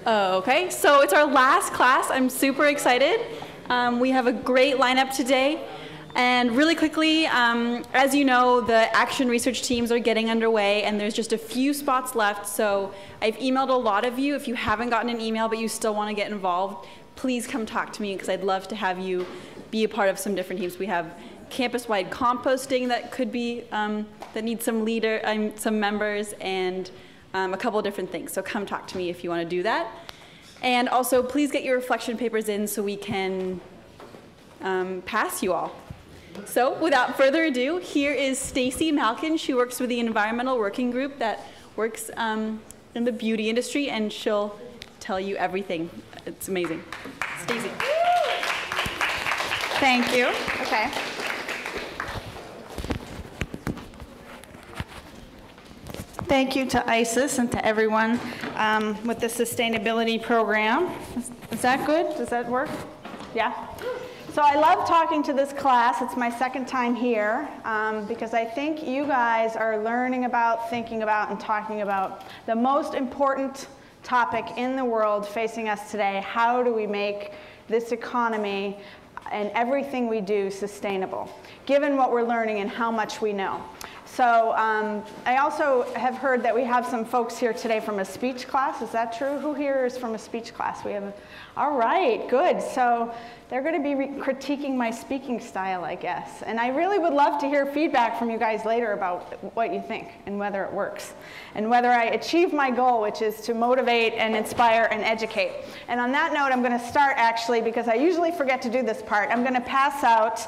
Okay, so it's our last class. I'm super excited. We have a great lineup today. And really quickly, as you know, the action research teams are getting underway, and there's just a few spots left. So I've emailed a lot of you. If you haven't gotten an email but you still want to get involved, please come talk to me, because I'd love to have you be a part of some different teams. We have campus-wide composting that could be, that needs some members, and a couple different things. So come talk to me if you want to do that. And also, please get your reflection papers in so we can pass you all. So without further ado, here is Stacy Malkan. She works with the Environmental Working Group that works in the beauty industry, and she'll tell you everything. It's amazing. Stacy. Thank you. Okay. Thank you to ISIS and to everyone with the sustainability program. Is that good? Does that work? Yeah? So I love talking to this class. It's my second time here because I think you guys are learning about, thinking about, and talking about the most important topic in the world facing us today. How do we make this economy and everything we do sustainable, given what we're learning and how much we know? So I also have heard that we have some folks here today from a speech class. Is that true? Who here is from a speech class? We have. All right, good. So they're going to be critiquing my speaking style, I guess. And I really would love to hear feedback from you guys later about what you think and whether it works and whether I achieve my goal, which is to motivate and inspire and educate. And on that note, I'm going to start actually, because I usually forget to do this part. I'm going to pass out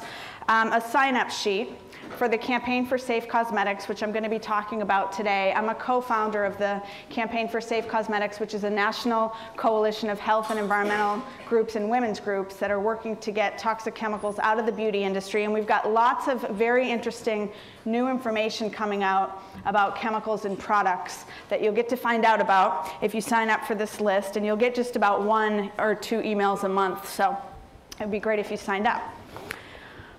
a sign-up sheet for the Campaign for Safe Cosmetics, which I'm going to be talking about today. I'm a co-founder of the Campaign for Safe Cosmetics, which is a national coalition of health and environmental groups and women's groups that are working to get toxic chemicals out of the beauty industry. And we've got lots of very interesting new information coming out about chemicals and products that you'll get to find out about if you sign up for this list. And you'll get just about 1 or 2 emails a month. So it'd be great if you signed up.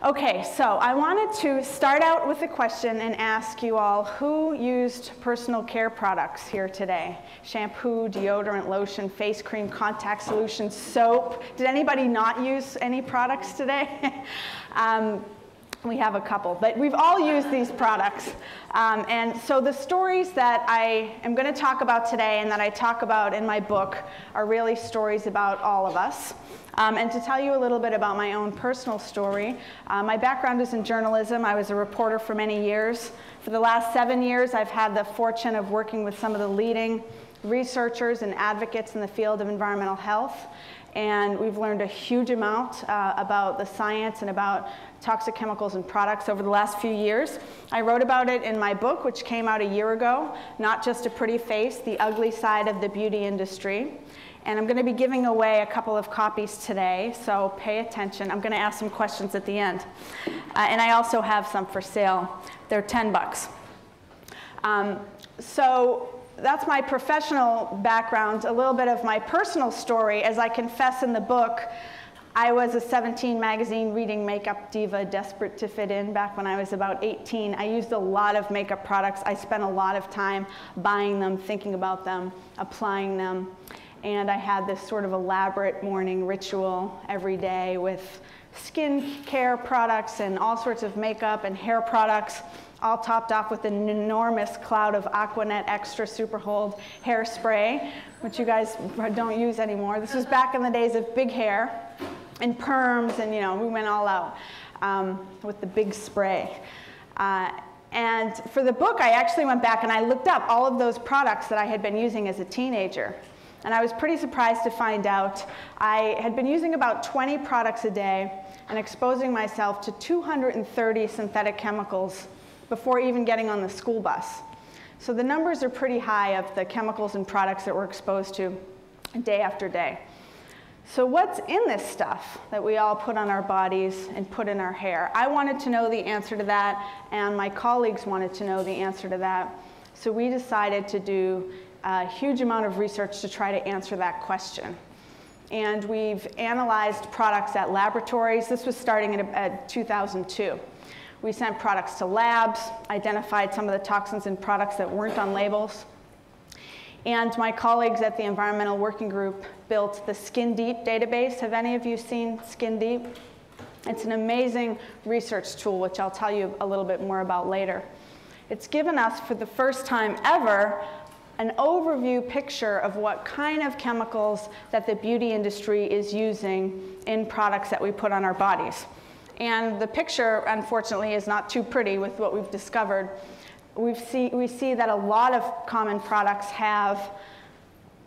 Okay, so I wanted to start out with a question and ask you all, who used personal care products here today? Shampoo, deodorant, lotion, face cream, contact solution, soap. Did anybody not use any products today? We have a couple, but we've all used these products. And so the stories that I am going to talk about today and that I talk about in my book are really stories about all of us. And to tell you a little bit about my own personal story, my background is in journalism. I was a reporter for many years. For the last 7 years, I've had the fortune of working with some of the leading researchers and advocates in the field of environmental health. And we've learned a huge amount about the science and about toxic chemicals and products over the last few years. I wrote about it in my book, which came out a year ago, Not Just a Pretty Face, The Ugly Side of the Beauty Industry. And I'm going to be giving away a couple of copies today, so pay attention. I'm going to ask some questions at the end. And I also have some for sale. They're $10. So that's my professional background. A little bit of my personal story. As I confess in the book, I was a 17 magazine reading makeup diva, desperate to fit in back when I was about 18. I used a lot of makeup products. I spent a lot of time buying them, thinking about them, applying them. And I had this sort of elaborate morning ritual every day with skin care products and all sorts of makeup and hair products, all topped off with an enormous cloud of Aquanet Extra Super Hold hairspray, which you guys don't use anymore. This was back in the days of big hair and perms, and we went all out with the big spray. And for the book, I actually went back and I looked up all of those products that I had been using as a teenager. And I was pretty surprised to find out I had been using about 20 products a day and exposing myself to 230 synthetic chemicals before even getting on the school bus. So the numbers are pretty high of the chemicals and products that we're exposed to day after day. So what's in this stuff that we all put on our bodies and put in our hair? I wanted to know the answer to that, and my colleagues wanted to know the answer to that. So we decided to do a huge amount of research to try to answer that question. And we've analyzed products at laboratories. This was starting at 2002. We sent products to labs, identified some of the toxins in products that weren't on labels. And my colleagues at the Environmental Working Group built the Skin Deep database. Have any of you seen Skin Deep? It's an amazing research tool, which I'll tell you a little bit more about later. It's given us, for the first time ever, an overview picture of what kind of chemicals that the beauty industry is using in products that we put on our bodies. And the picture, unfortunately, is not too pretty with what we've discovered. We see that a lot of common products have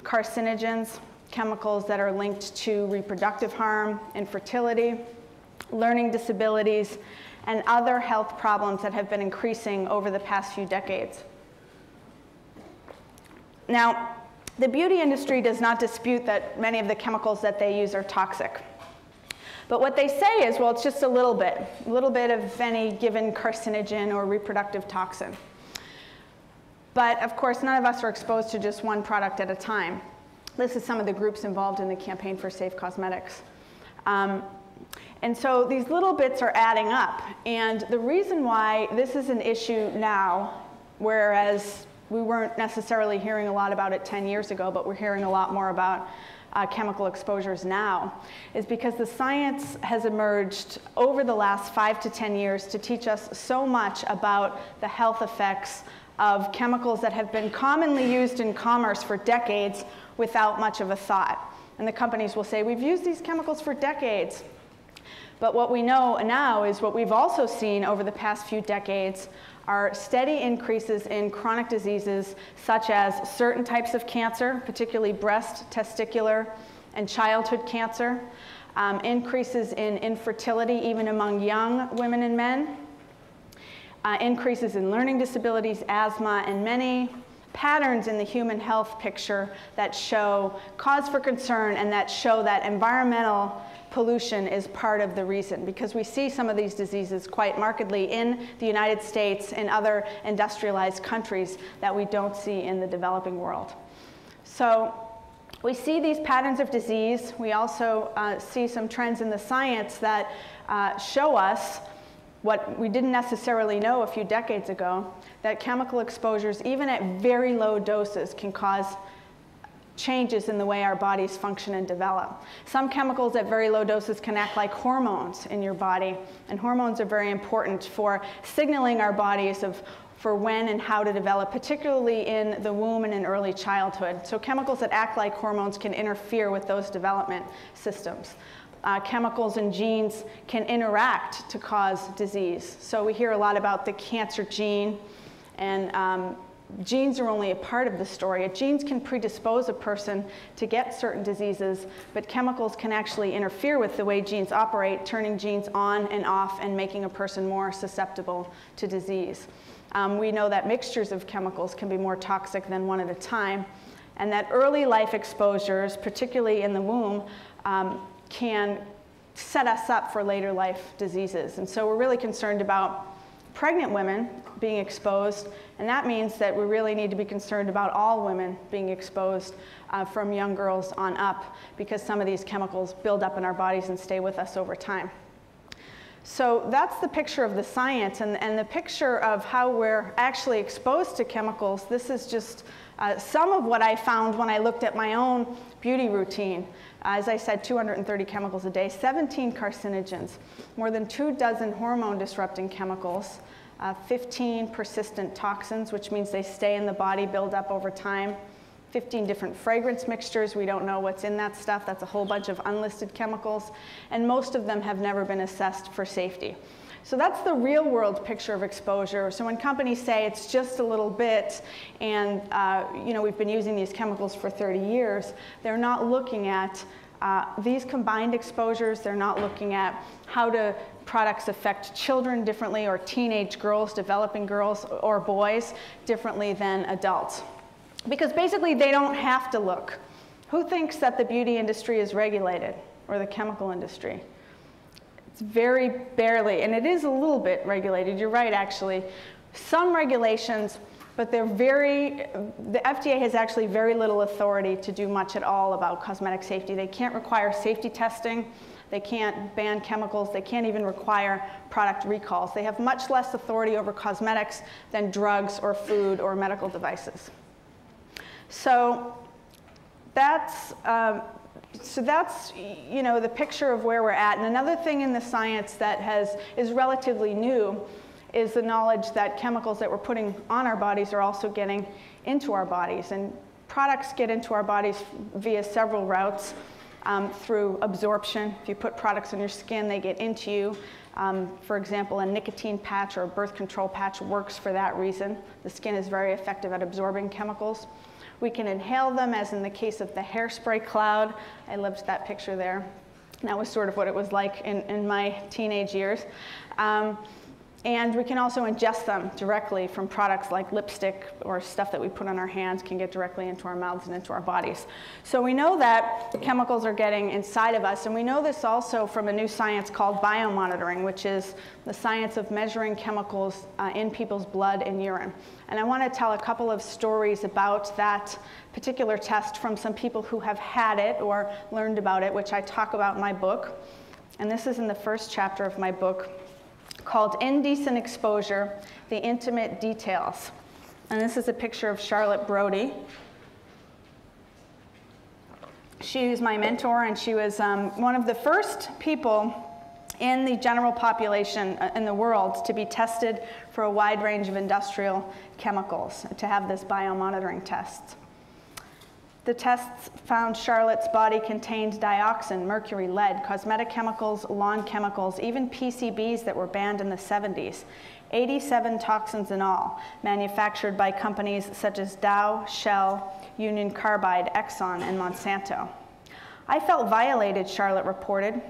carcinogens, chemicals that are linked to reproductive harm, infertility, learning disabilities, and other health problems that have been increasing over the past few decades. Now, the beauty industry does not dispute that many of the chemicals that they use are toxic. But what they say is, well, it's just a little bit of any given carcinogen or reproductive toxin. But of course, none of us are exposed to just one product at a time. This is some of the groups involved in the campaign for safe cosmetics. And so these little bits are adding up. And the reason why this is an issue now, whereas we weren't necessarily hearing a lot about it 10 years ago, but we're hearing a lot more about chemical exposures now, is because the science has emerged over the last 5 to 10 years to teach us so much about the health effects of chemicals that have been commonly used in commerce for decades without much of a thought. And the companies will say, we've used these chemicals for decades. But what we know now is what we've also seen over the past few decades are steady increases in chronic diseases such as certain types of cancer, particularly breast, testicular, and childhood cancer, increases in infertility even among young women and men, increases in learning disabilities, asthma, and many patterns in the human health picture that show cause for concern and that show that environmental pollution is part of the reason, because we see some of these diseases quite markedly in the United States and other industrialized countries that we don't see in the developing world. So we see these patterns of disease. We also see some trends in the science that show us what we didn't necessarily know a few decades ago, that chemical exposures, even at very low doses, can cause changes in the way our bodies function and develop. Some chemicals at very low doses can act like hormones in your body, and hormones are very important for signaling our bodies for when and how to develop, particularly in the womb and in early childhood. So chemicals that act like hormones can interfere with those development systems. Chemicals and genes can interact to cause disease. So we hear a lot about the cancer gene, and genes are only a part of the story. Genes can predispose a person to get certain diseases, but chemicals can actually interfere with the way genes operate, turning genes on and off and making a person more susceptible to disease. We know that mixtures of chemicals can be more toxic than one at a time, and that early life exposures, particularly in the womb, can set us up for later life diseases. And so we're really concerned about pregnant women being exposed, and that means that we really need to be concerned about all women being exposed from young girls on up, because some of these chemicals build up in our bodies and stay with us over time. So that's the picture of the science, and the picture of how we're actually exposed to chemicals. This is just some of what I found when I looked at my own beauty routine. As I said, 230 chemicals a day, 17 carcinogens, more than 24 hormone disrupting chemicals, 15 persistent toxins, which means they stay in the body, build up over time, 15 different fragrance mixtures. We don't know what's in that stuff. That's a whole bunch of unlisted chemicals, and most of them have never been assessed for safety. So that's the real world picture of exposure. So when companies say it's just a little bit and we've been using these chemicals for 30 years, they're not looking at these combined exposures. They're not looking at how do products affect children differently, or teenage girls, developing girls, or boys differently than adults. Because basically they don't have to look. Who thinks that the beauty industry is regulated, or the chemical industry? It's very barely, and it is a little bit regulated. You're right, actually. Some regulations, but the FDA has actually very little authority to do much at all about cosmetic safety. They can't require safety testing. They can't ban chemicals. They can't even require product recalls. They have much less authority over cosmetics than drugs or food or medical devices. So that's you know, the picture of where we're at. And another thing in the science that is relatively new is the knowledge that chemicals that we're putting on our bodies are also getting into our bodies. And products get into our bodies via several routes. Through absorption. If you put products on your skin, they get into you. For example, a nicotine patch or a birth control patch works for that reason. The skin is very effective at absorbing chemicals. We can inhale them, as in the case of the hairspray cloud. I loved that picture there. That was sort of what it was like in my teenage years. And we can also ingest them directly from products like lipstick or stuff that we put on our hands can get directly into our mouths and into our bodies. So we know that chemicals are getting inside of us, and we know this also from a new science called biomonitoring, which is the science of measuring chemicals in people's blood and urine. And I want to tell a couple of stories about that particular test from some people who have had it or learned about it, which I talk about in my book. And this is in the first chapter of my book, called Indecent Exposure, The Intimate Details. And this is a picture of Charlotte Brody. She was my mentor, and she was one of the first people in the general population in the world to be tested for a wide range of industrial chemicals, to have this biomonitoring test. The tests found Charlotte's body contained dioxin, mercury, lead, cosmetic chemicals, lawn chemicals, even PCBs that were banned in the 70s. 87 toxins in all, manufactured by companies such as Dow, Shell, Union Carbide, Exxon, and Monsanto. I felt violated, Charlotte reported.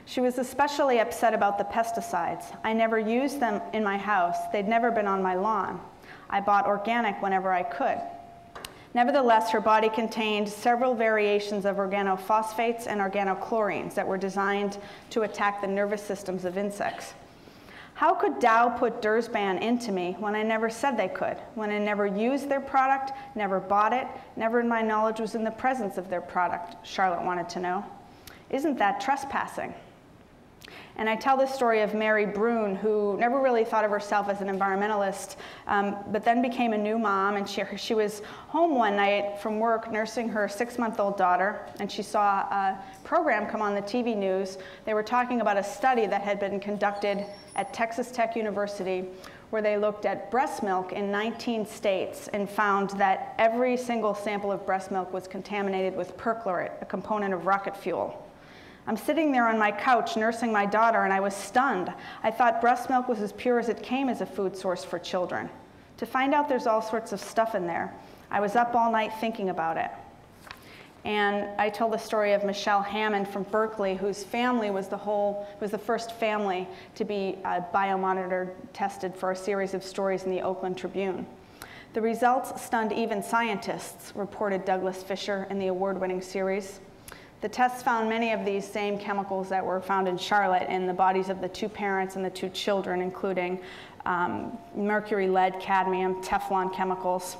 She was especially upset about the pesticides. I never used them in my house. They'd never been on my lawn. I bought organic whenever I could. Nevertheless, her body contained several variations of organophosphates and organochlorines that were designed to attack the nervous systems of insects. How could Dow put Dursban into me when I never said they could, when I never used their product, never bought it, never in my knowledge was in the presence of their product? Charlotte wanted to know. Isn't that trespassing? And I tell the story of Mary Brune, who never really thought of herself as an environmentalist, but then became a new mom, and she was home one night from work nursing her 6-month-old daughter, and she saw a program come on the TV news. They were talking about a study that had been conducted at Texas Tech University, where they looked at breast milk in 19 states and found that every single sample of breast milk was contaminated with perchlorate, a component of rocket fuel. I'm sitting there on my couch nursing my daughter, and I was stunned. I thought breast milk was as pure as it came as a food source for children. To find out there's all sorts of stuff in there, I was up all night thinking about it. And I told the story of Michelle Hammond from Berkeley, whose family was the first family to be biomonitored, tested for a series of stories in the Oakland Tribune. The results stunned even scientists, reported Douglas Fisher in the award-winning series. The tests found many of these same chemicals that were found in Charlotte in the bodies of the 2 parents and the 2 children, including mercury, lead, cadmium, Teflon chemicals.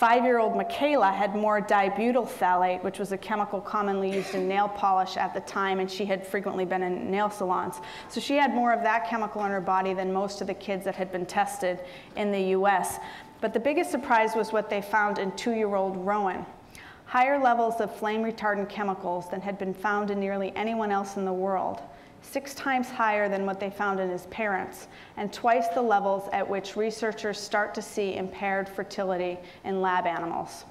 5-year-old Michaela had more dibutyl phthalate, which was a chemical commonly used in nail polish at the time, and she had frequently been in nail salons. So she had more of that chemical in her body than most of the kids that had been tested in the US. But the biggest surprise was what they found in 2-year-old Rowan. Higher levels of flame retardant chemicals than had been found in nearly anyone else in the world, 6 times higher than what they found in his parents, and twice the levels at which researchers start to see impaired fertility in lab animals.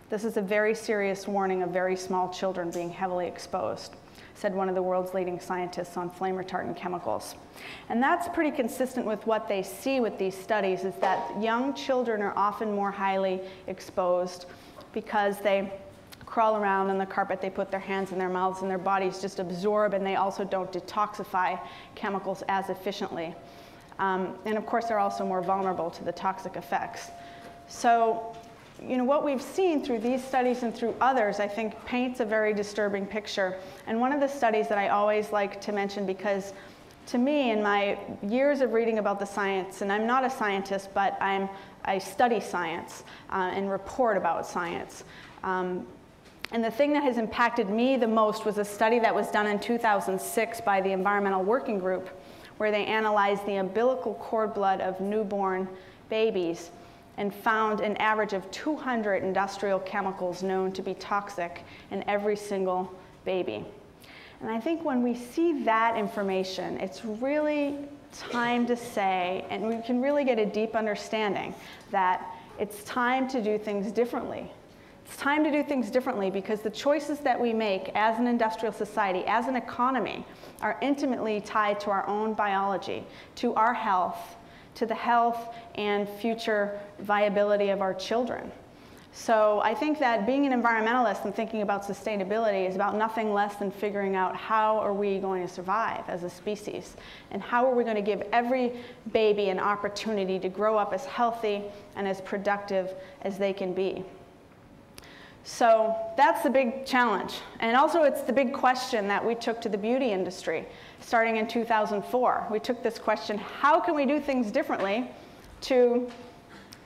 This is a very serious warning of very small children being heavily exposed, said one of the world's leading scientists on flame retardant chemicals. And that's pretty consistent with what they see with these studies, is that young children are often more highly exposed because they crawl around on the carpet, they put their hands in their mouths, and their bodies just absorb, and they also don't detoxify chemicals as efficiently. And of course, they're also more vulnerable to the toxic effects. So, you know, what we've seen through these studies and through others, I think, paints a very disturbing picture. And one of the studies that I always like to mention, because to me, in my years of reading about the science, and I'm not a scientist, but I study science and report about science. And the thing that has impacted me the most was a study that was done in 2006 by the Environmental Working Group, where they analyzed the umbilical cord blood of newborn babies and found an average of 200 industrial chemicals known to be toxic in every single baby. And I think when we see that information, it's really time to say, and we can really get a deep understanding that it's time to do things differently. It's time to do things differently because the choices that we make as an industrial society, as an economy, are intimately tied to our own biology, to our health, to the health and future viability of our children. So I think that being an environmentalist and thinking about sustainability is about nothing less than figuring out how are we going to survive as a species, and how are we going to give every baby an opportunity to grow up as healthy and as productive as they can be. So that's the big challenge. And also it's the big question that we took to the beauty industry starting in 2004. We took this question, how can we do things differently, to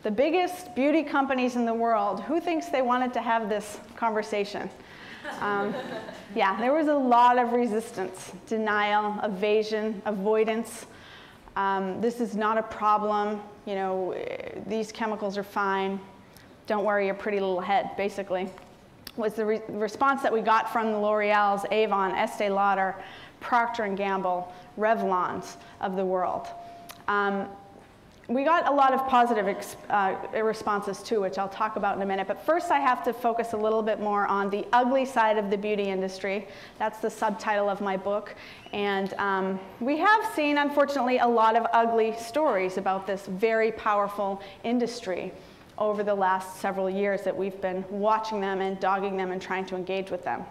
the biggest beauty companies in the world. Who thinks they wanted to have this conversation? Yeah, there was a lot of resistance, denial, evasion, avoidance. This is not a problem. You know, these chemicals are fine. Don't worry your pretty little head, basically, was the response that we got from the L'Oreal's, Avon, Estee Lauder, Procter & Gamble, Revlons of the world. We got a lot of positive responses too, which I'll talk about in a minute. But first I have to focus a little bit more on the ugly side of the beauty industry. That's the subtitle of my book. And we have seen, unfortunately, a lot of ugly stories about this very powerful industry over the last several years that we've been watching them and dogging them and trying to engage with them.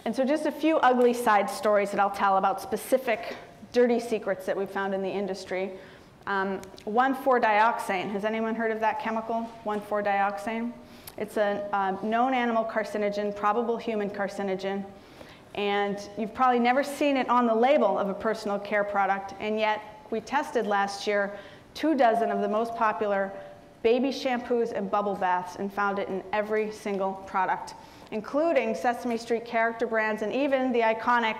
And so just a few ugly side stories that I'll tell about specific dirty secrets that we found in the industry. 1,4-dioxane. Has anyone heard of that chemical, 1,4-dioxane? It's a known animal carcinogen, probable human carcinogen, and you've probably never seen it on the label of a personal care product, and yet we tested last year 24 of the most popular baby shampoos and bubble baths and found it in every single product, including Sesame Street character brands and even the iconic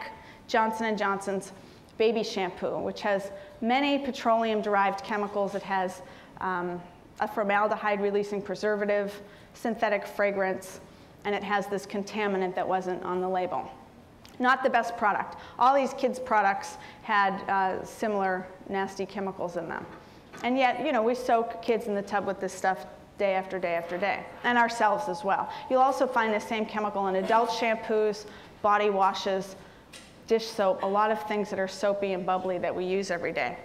Johnson & Johnson's baby shampoo, which has many petroleum-derived chemicals. It has a formaldehyde-releasing preservative, synthetic fragrance, and it has this contaminant that wasn't on the label. Not the best product. All these kids' products had similar nasty chemicals in them. And yet, you know, we soak kids in the tub with this stuff day after day after day, and ourselves as well. You'll also find the same chemical in adult shampoos, body washes, dish soap, a lot of things that are soapy and bubbly that we use every day.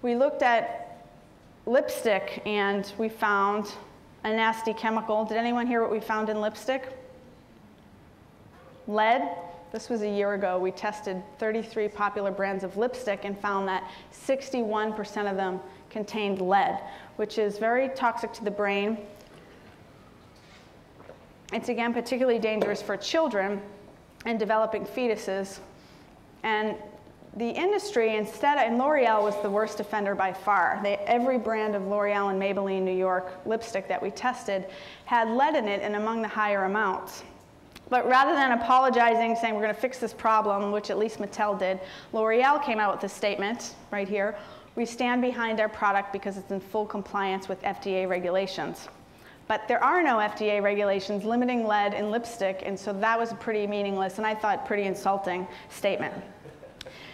We looked at lipstick and we found a nasty chemical. Did anyone hear what we found in lipstick? Lead. This was a year ago. We tested 33 popular brands of lipstick and found that 61% of them contained lead, which is very toxic to the brain. It's again particularly dangerous for children and developing fetuses. And the industry, instead, and L'Oreal was the worst offender by far. Every brand of L'Oreal and Maybelline New York lipstick that we tested had lead in it and among the higher amounts. But rather than apologizing, saying we're going to fix this problem, which at least Mattel did, L'Oreal came out with a statement right here. We stand behind our product because it's in full compliance with FDA regulations. But there are no FDA regulations limiting lead in lipstick, and so that was a pretty meaningless, and I thought pretty insulting statement.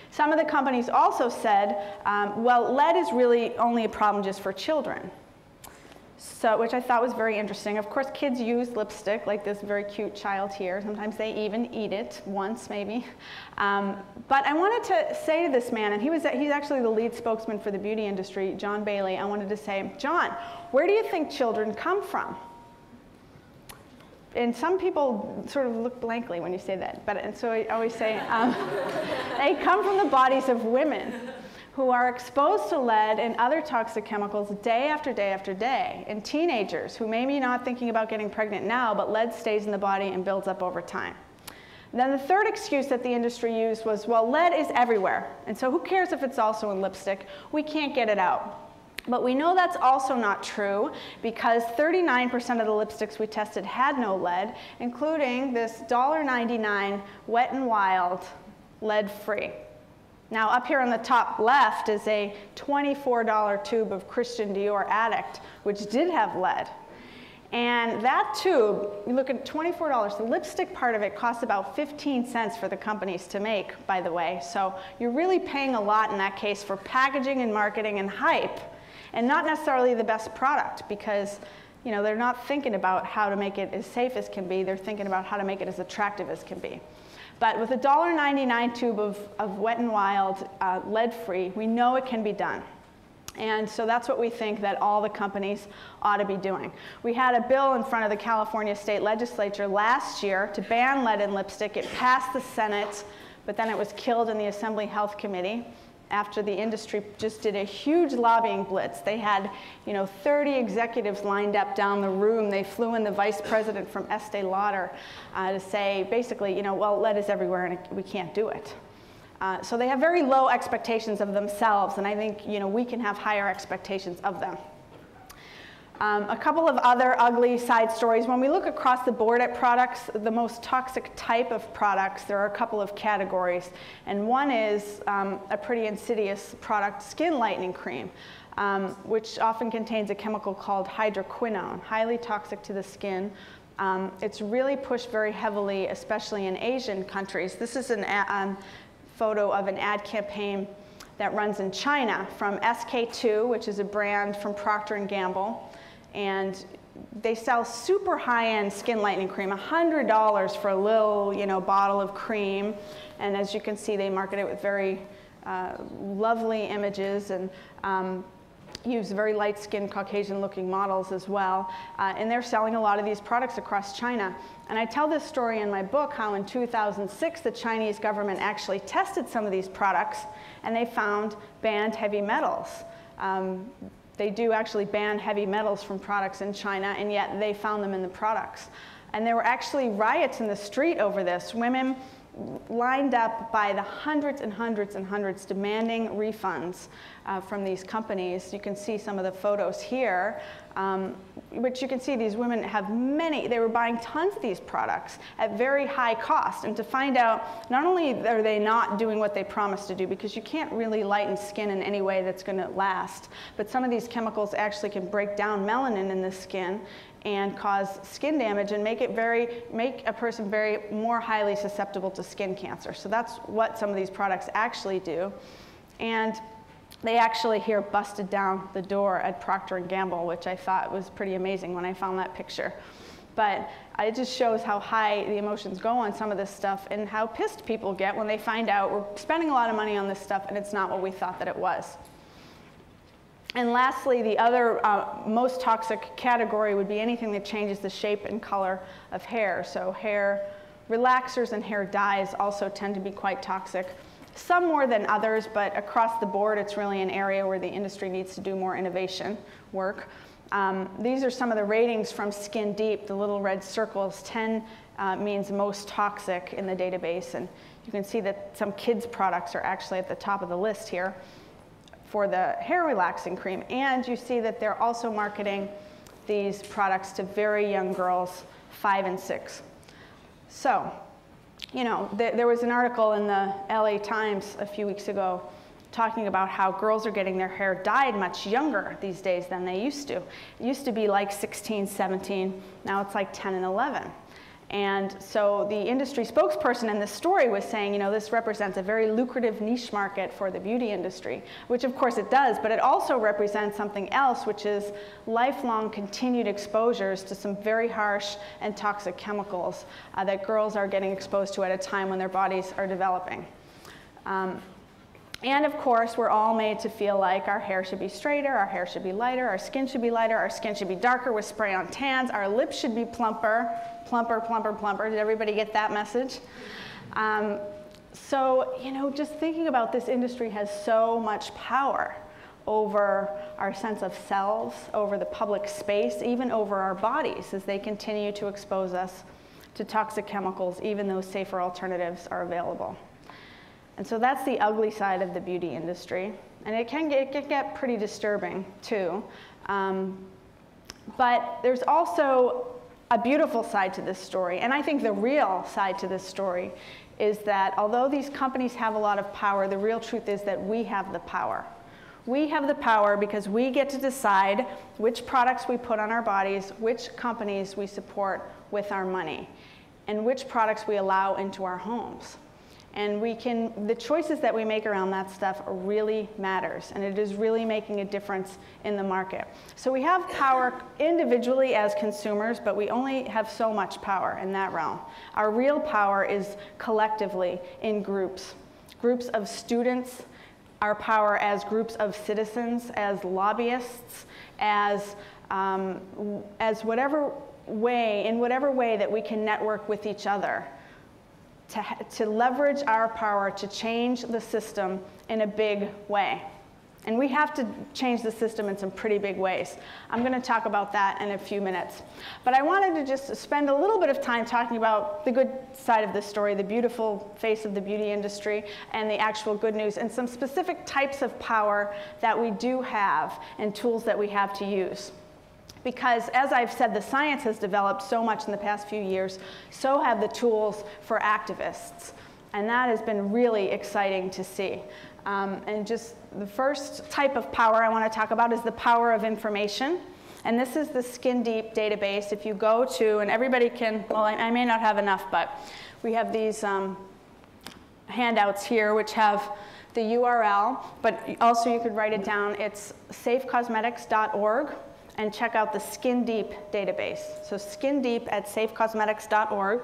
Some of the companies also said, well, lead is really only a problem just for children. So, which I thought was very interesting. Of course, kids use lipstick, like this very cute child here. Sometimes they even eat it once, maybe. But I wanted to say to this man, and he's actually the lead spokesman for the beauty industry, John Bailey. I wanted to say, John, where do you think children come from? And some people sort of look blankly when you say that. And so I always say, they come from the bodies of women who are exposed to lead and other toxic chemicals day after day after day, and teenagers who may be not thinking about getting pregnant now, but lead stays in the body and builds up over time. Then the third excuse that the industry used was, well, lead is everywhere, and so who cares if it's also in lipstick? We can't get it out. But we know that's also not true, because 39% of the lipsticks we tested had no lead, including this $1.99 Wet n Wild lead-free. Now, up here on the top left is a $24 tube of Christian Dior Addict, which did have lead. And that tube, you look at $24, the lipstick part of it costs about 15 cents for the companies to make, by the way. So you're really paying a lot in that case for packaging and marketing and hype, and not necessarily the best product, because they're not thinking about how to make it as safe as can be, they're thinking about how to make it as attractive as can be. But with a $1.99 tube of Wet n Wild lead-free, we know it can be done. And so that's what we think that all the companies ought to be doing. We had a bill in front of the California State Legislature last year to ban lead in lipstick. It passed the Senate, but then it was killed in the Assembly Health Committee after the industry just did a huge lobbying blitz. They had 30 executives lined up down the room. They flew in the vice president from Estee Lauder to say, basically, well, lead is everywhere and we can't do it. So they have very low expectations of themselves, and I think we can have higher expectations of them. A couple of other ugly side stories. When we look across the board at products, the most toxic type of products, there are a couple of categories. And one is a pretty insidious product, skin lightening cream, which often contains a chemical called hydroquinone, highly toxic to the skin. It's really pushed very heavily, especially in Asian countries. This is an photo of an ad campaign that runs in China from SK2, which is a brand from Procter & Gamble. And they sell super high-end skin lightening cream, $100 for a little bottle of cream. And as you can see, they market it with very lovely images and use very light-skinned Caucasian-looking models as well. And they're selling a lot of these products across China. And I tell this story in my book, how in 2006 the Chinese government actually tested some of these products and they found banned heavy metals. They do actually ban heavy metals from products in China, and yet they found them in the products. And there were actually riots in the street over this. Women lined up by the hundreds and hundreds and hundreds demanding refunds from these companies. You can see some of the photos here, which you can see these women have they were buying tons of these products at very high cost. And to find out, not only are they not doing what they promised to do, because you can't really lighten skin in any way that's going to last, but some of these chemicals actually can break down melanin in the skin and cause skin damage and make a person very more highly susceptible to skin cancer. So that's what some of these products actually do. And they actually here busted down the door at Procter & Gamble, which I thought was pretty amazing when I found that picture. But it just shows how high the emotions go on some of this stuff and how pissed people get when they find out we're spending a lot of money on this stuff and it's not what we thought that it was. And lastly, the other most toxic category would be anything that changes the shape and color of hair. So hair relaxers and hair dyes also tend to be quite toxic. Some more than others, but across the board, it's really an area where the industry needs to do more innovation work. These are some of the ratings from Skin Deep, the little red circles. 10 means most toxic in the database. And you can see that some kids' products are actually at the top of the list here for the hair relaxing cream. And you see that they're also marketing these products to very young girls, 5 and 6. So, there was an article in the LA Times a few weeks ago talking about how girls are getting their hair dyed much younger these days than they used to. It used to be like 16, 17, now it's like 10 and 11. And so the industry spokesperson in this story was saying, this represents a very lucrative niche market for the beauty industry, which of course it does, but it also represents something else, which is lifelong continued exposures to some very harsh and toxic chemicals that girls are getting exposed to at a time when their bodies are developing. And of course, we're all made to feel like our hair should be straighter, our hair should be lighter, our skin should be lighter, our skin should be darker with spray-on tans, our lips should be plumper, plumper, plumper, plumper. Did everybody get that message? So, just thinking about this industry has so much power over our sense of selves, over the public space, even over our bodies as they continue to expose us to toxic chemicals, even though safer alternatives are available. And so that's the ugly side of the beauty industry. And it can get pretty disturbing too. But there's also a beautiful side to this story, and I think the real side to this story, is that although these companies have a lot of power, the real truth is that we have the power. We have the power because we get to decide which products we put on our bodies, which companies we support with our money, and which products we allow into our homes. And the choices that we make around that stuff really matters, and it is really making a difference in the market. So we have power individually as consumers, but we only have so much power in that realm. Our real power is collectively in groups. Groups of students, our power as groups of citizens, as lobbyists, as whatever way, in whatever way that we can network with each other to leverage our power to change the system in a big way. And we have to change the system in some pretty big ways. I'm going to talk about that in a few minutes. But I wanted to just spend a little bit of time talking about the good side of the story, the beautiful face of the beauty industry, and the actual good news, and some specific types of power that we do have and tools that we have to use. Because as I've said, the science has developed so much in the past few years, so have the tools for activists. And that has been really exciting to see. And just the first type of power I want to talk about is the power of information. And this is the Skin Deep database. If you go to, and everybody can, well, I may not have enough, but we have these handouts here which have the URL, but also you could write it down. It's safecosmetics.org. And check out the Skin Deep database. So Skin Deep at safecosmetics.org.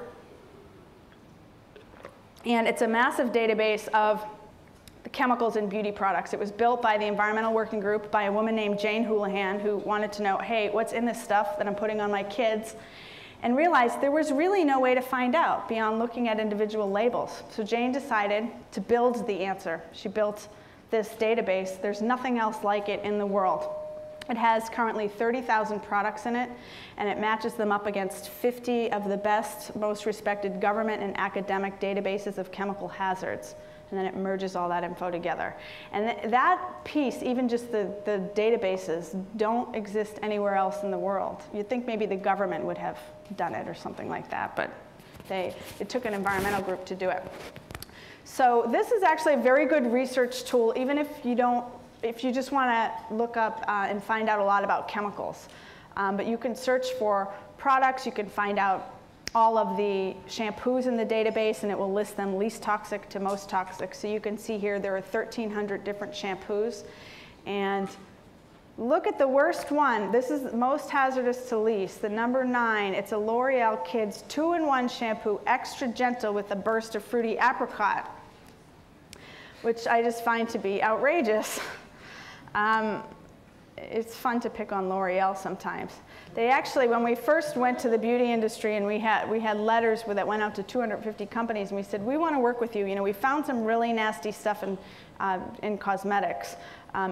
And it's a massive database of the chemicals in beauty products. It was built by the Environmental Working Group by a woman named Jane Houlihan, who wanted to know, hey, what's in this stuff that I'm putting on my kids? And realized there was really no way to find out beyond looking at individual labels. So Jane decided to build the answer. She built this database. There's nothing else like it in the world. It has currently 30,000 products in it, and it matches them up against 50 of the best, most respected government and academic databases of chemical hazards. And then it merges all that info together. And that piece, even just the databases, don't exist anywhere else in the world. You'd think maybe the government would have done it or something like that, but it took an environmental group to do it. So this is actually a very good research tool, even if you just want to look up and find out a lot about chemicals. But you can search for products, you can find out all of the shampoos in the database, and it will list them least toxic to most toxic. So you can see here there are 1,300 different shampoos. And look at the worst one. This is most hazardous to least, the number 9. It's a L'Oreal Kids 2-in-1 shampoo, extra gentle with a burst of fruity apricot, which I just find to be outrageous. It's fun to pick on L'Oreal sometimes. They actually, when we first went to the beauty industry and we had letters that went out to 250 companies, and we said, we want to work with you. You know, we found some really nasty stuff in cosmetics,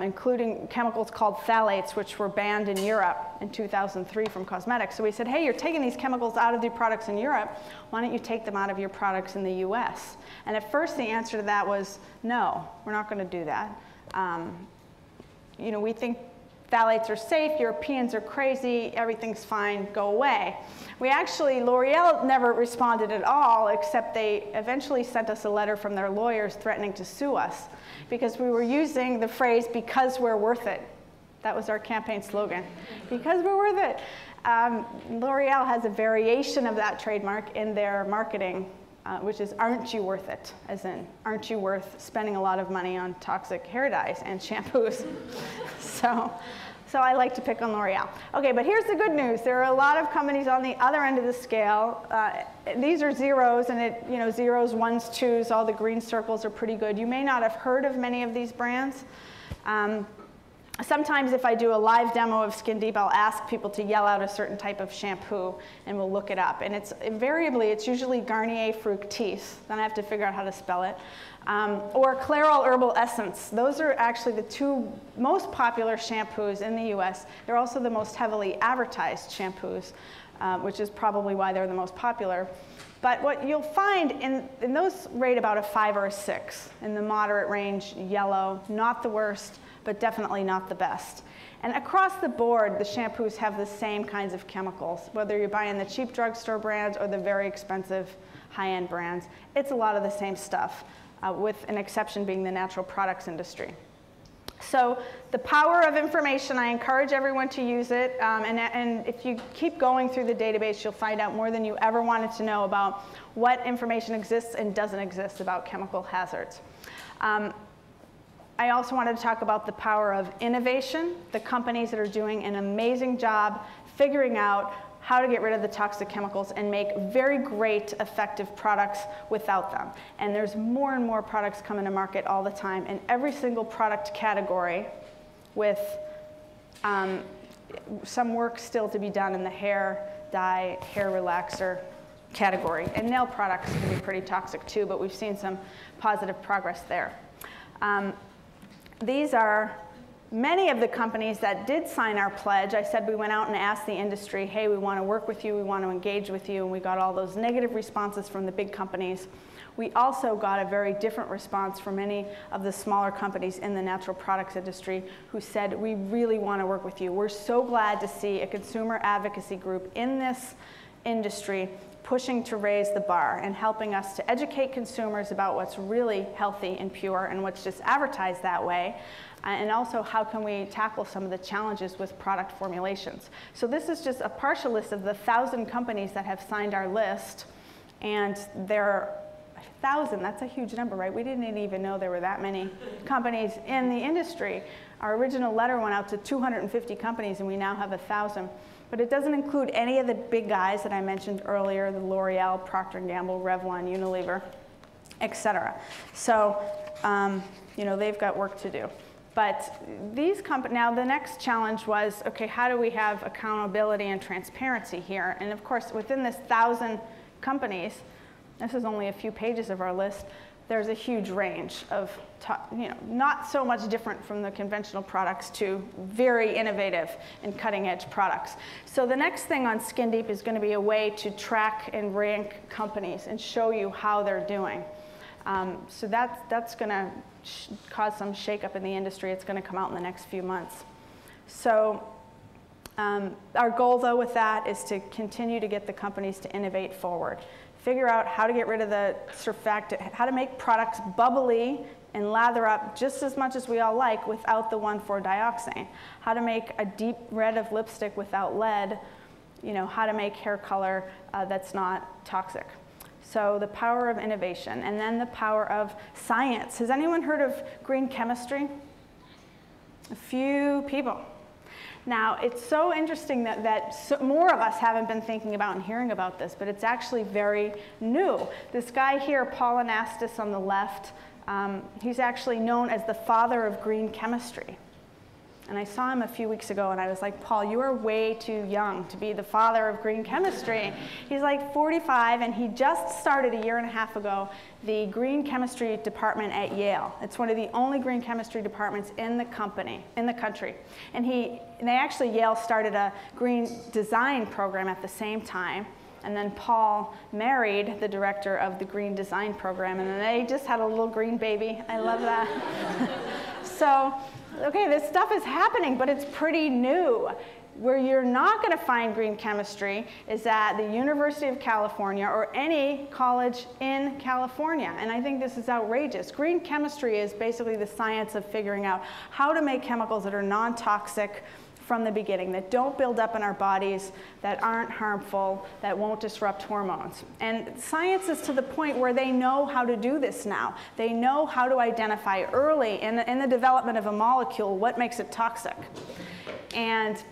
including chemicals called phthalates, which were banned in Europe in 2003 from cosmetics. So we said, hey, you're taking these chemicals out of your products in Europe. Why don't you take them out of your products in the US? And at first the answer to that was, no, we're not going to do that. You know, we think phthalates are safe, Europeans are crazy, everything's fine, go away. L'Oreal never responded at all, except they eventually sent us a letter from their lawyers threatening to sue us because we were using the phrase, because we're worth it. That was our campaign slogan, because we're worth it. L'Oreal has a variation of that trademark in their marketing, which is, aren't you worth it? As in, aren't you worth spending a lot of money on toxic hair dyes and shampoos? So I like to pick on L'Oreal. Okay, but here's the good news. There are a lot of companies on the other end of the scale. These are zeros, and zeros, ones, twos, all the green circles are pretty good. You may not have heard of many of these brands. Sometimes if I do a live demo of Skin Deep, I'll ask people to yell out a certain type of shampoo, and we'll look it up. And it's usually Garnier Fructis. Then I have to figure out how to spell it. Or Clairol Herbal Essence. Those are actually the 2 most popular shampoos in the US. They're also the most heavily advertised shampoos, which is probably why they're the most popular. But what you'll find, in those rate about a 5 or a 6, in the moderate range, yellow, not the worst, but definitely not the best. And across the board, the shampoos have the same kinds of chemicals, whether you're buying the cheap drugstore brands or the very expensive high-end brands. It's a lot of the same stuff, with an exception being the natural products industry. So the power of information, I encourage everyone to use it. And if you keep going through the database, you'll find out more than you ever wanted to know about what information exists and doesn't exist about chemical hazards. I also wanted to talk about the power of innovation, the companies that are doing an amazing job figuring out how to get rid of the toxic chemicals and make very great, effective products without them. And there's more and more products coming to market all the time in every single product category, with some work still to be done in the hair dye, hair relaxer category. And nail products can be pretty toxic too, but we've seen some positive progress there. These are many of the companies that did sign our pledge. I said we went out and asked the industry, hey, we want to work with you, we want to engage with you, and we got all those negative responses from the big companies. We also got a very different response from many of the smaller companies in the natural products industry who said, we really want to work with you. We're so glad to see a consumer advocacy group in this industry pushing to raise the bar and helping us to educate consumers about what's really healthy and pure and what's just advertised that way. And also, how can we tackle some of the challenges with product formulations? So this is just a partial list of the 1,000 companies that have signed our list. And there are 1,000, that's a huge number, right? We didn't even know there were that many companies in the industry. Our original letter went out to 250 companies, and we now have 1,000. But it doesn't include any of the big guys that I mentioned earlier, the L'Oreal, Procter & Gamble, Revlon, Unilever, et cetera. So, you know, they've got work to do. But these companies, now the next challenge was, okay, how do we have accountability and transparency here? And of course, within this 1,000 companies, this is only a few pages of our list, there's a huge range of, you know, not so much different from the conventional products to very innovative and cutting edge products. So the next thing on Skin Deep is going to be a way to track and rank companies and show you how they're doing. So that's going to cause some shakeup in the industry. It's going to come out in the next few months. So our goal, though, with that is to continue to get the companies to innovate forward. Figure out how to get rid of the surfactant, how to make products bubbly and lather up just as much as we all like without the 1,4-dioxane. How to make a deep red of lipstick without lead. You know, how to make hair color that's not toxic. So the power of innovation, and then the power of science. Has anyone heard of green chemistry? A few people. Now, it's so interesting that more of us haven't been thinking about and hearing about this, but it's actually very new. This guy here, Paul Anastas on the left, he's actually known as the father of green chemistry. And I saw him a few weeks ago, and I was like, Paul, you are way too young to be the father of green chemistry. He's like 45, and he just started a year and a half ago the green chemistry department at Yale. It's one of the only green chemistry departments in the country. And Yale started a green design program at the same time. And then Paul married the director of the green design program, and then they just had a little green baby. I love that. So, okay, this stuff is happening, but it's pretty new. Where you're not going to find green chemistry is at the University of California or any college in California. And I think this is outrageous. Green chemistry is basically the science of figuring out how to make chemicals that are non-toxic from the beginning, that don't build up in our bodies, that aren't harmful, that won't disrupt hormones. And science is to the point where they know how to do this now. They know how to identify early in the development of a molecule what makes it toxic. And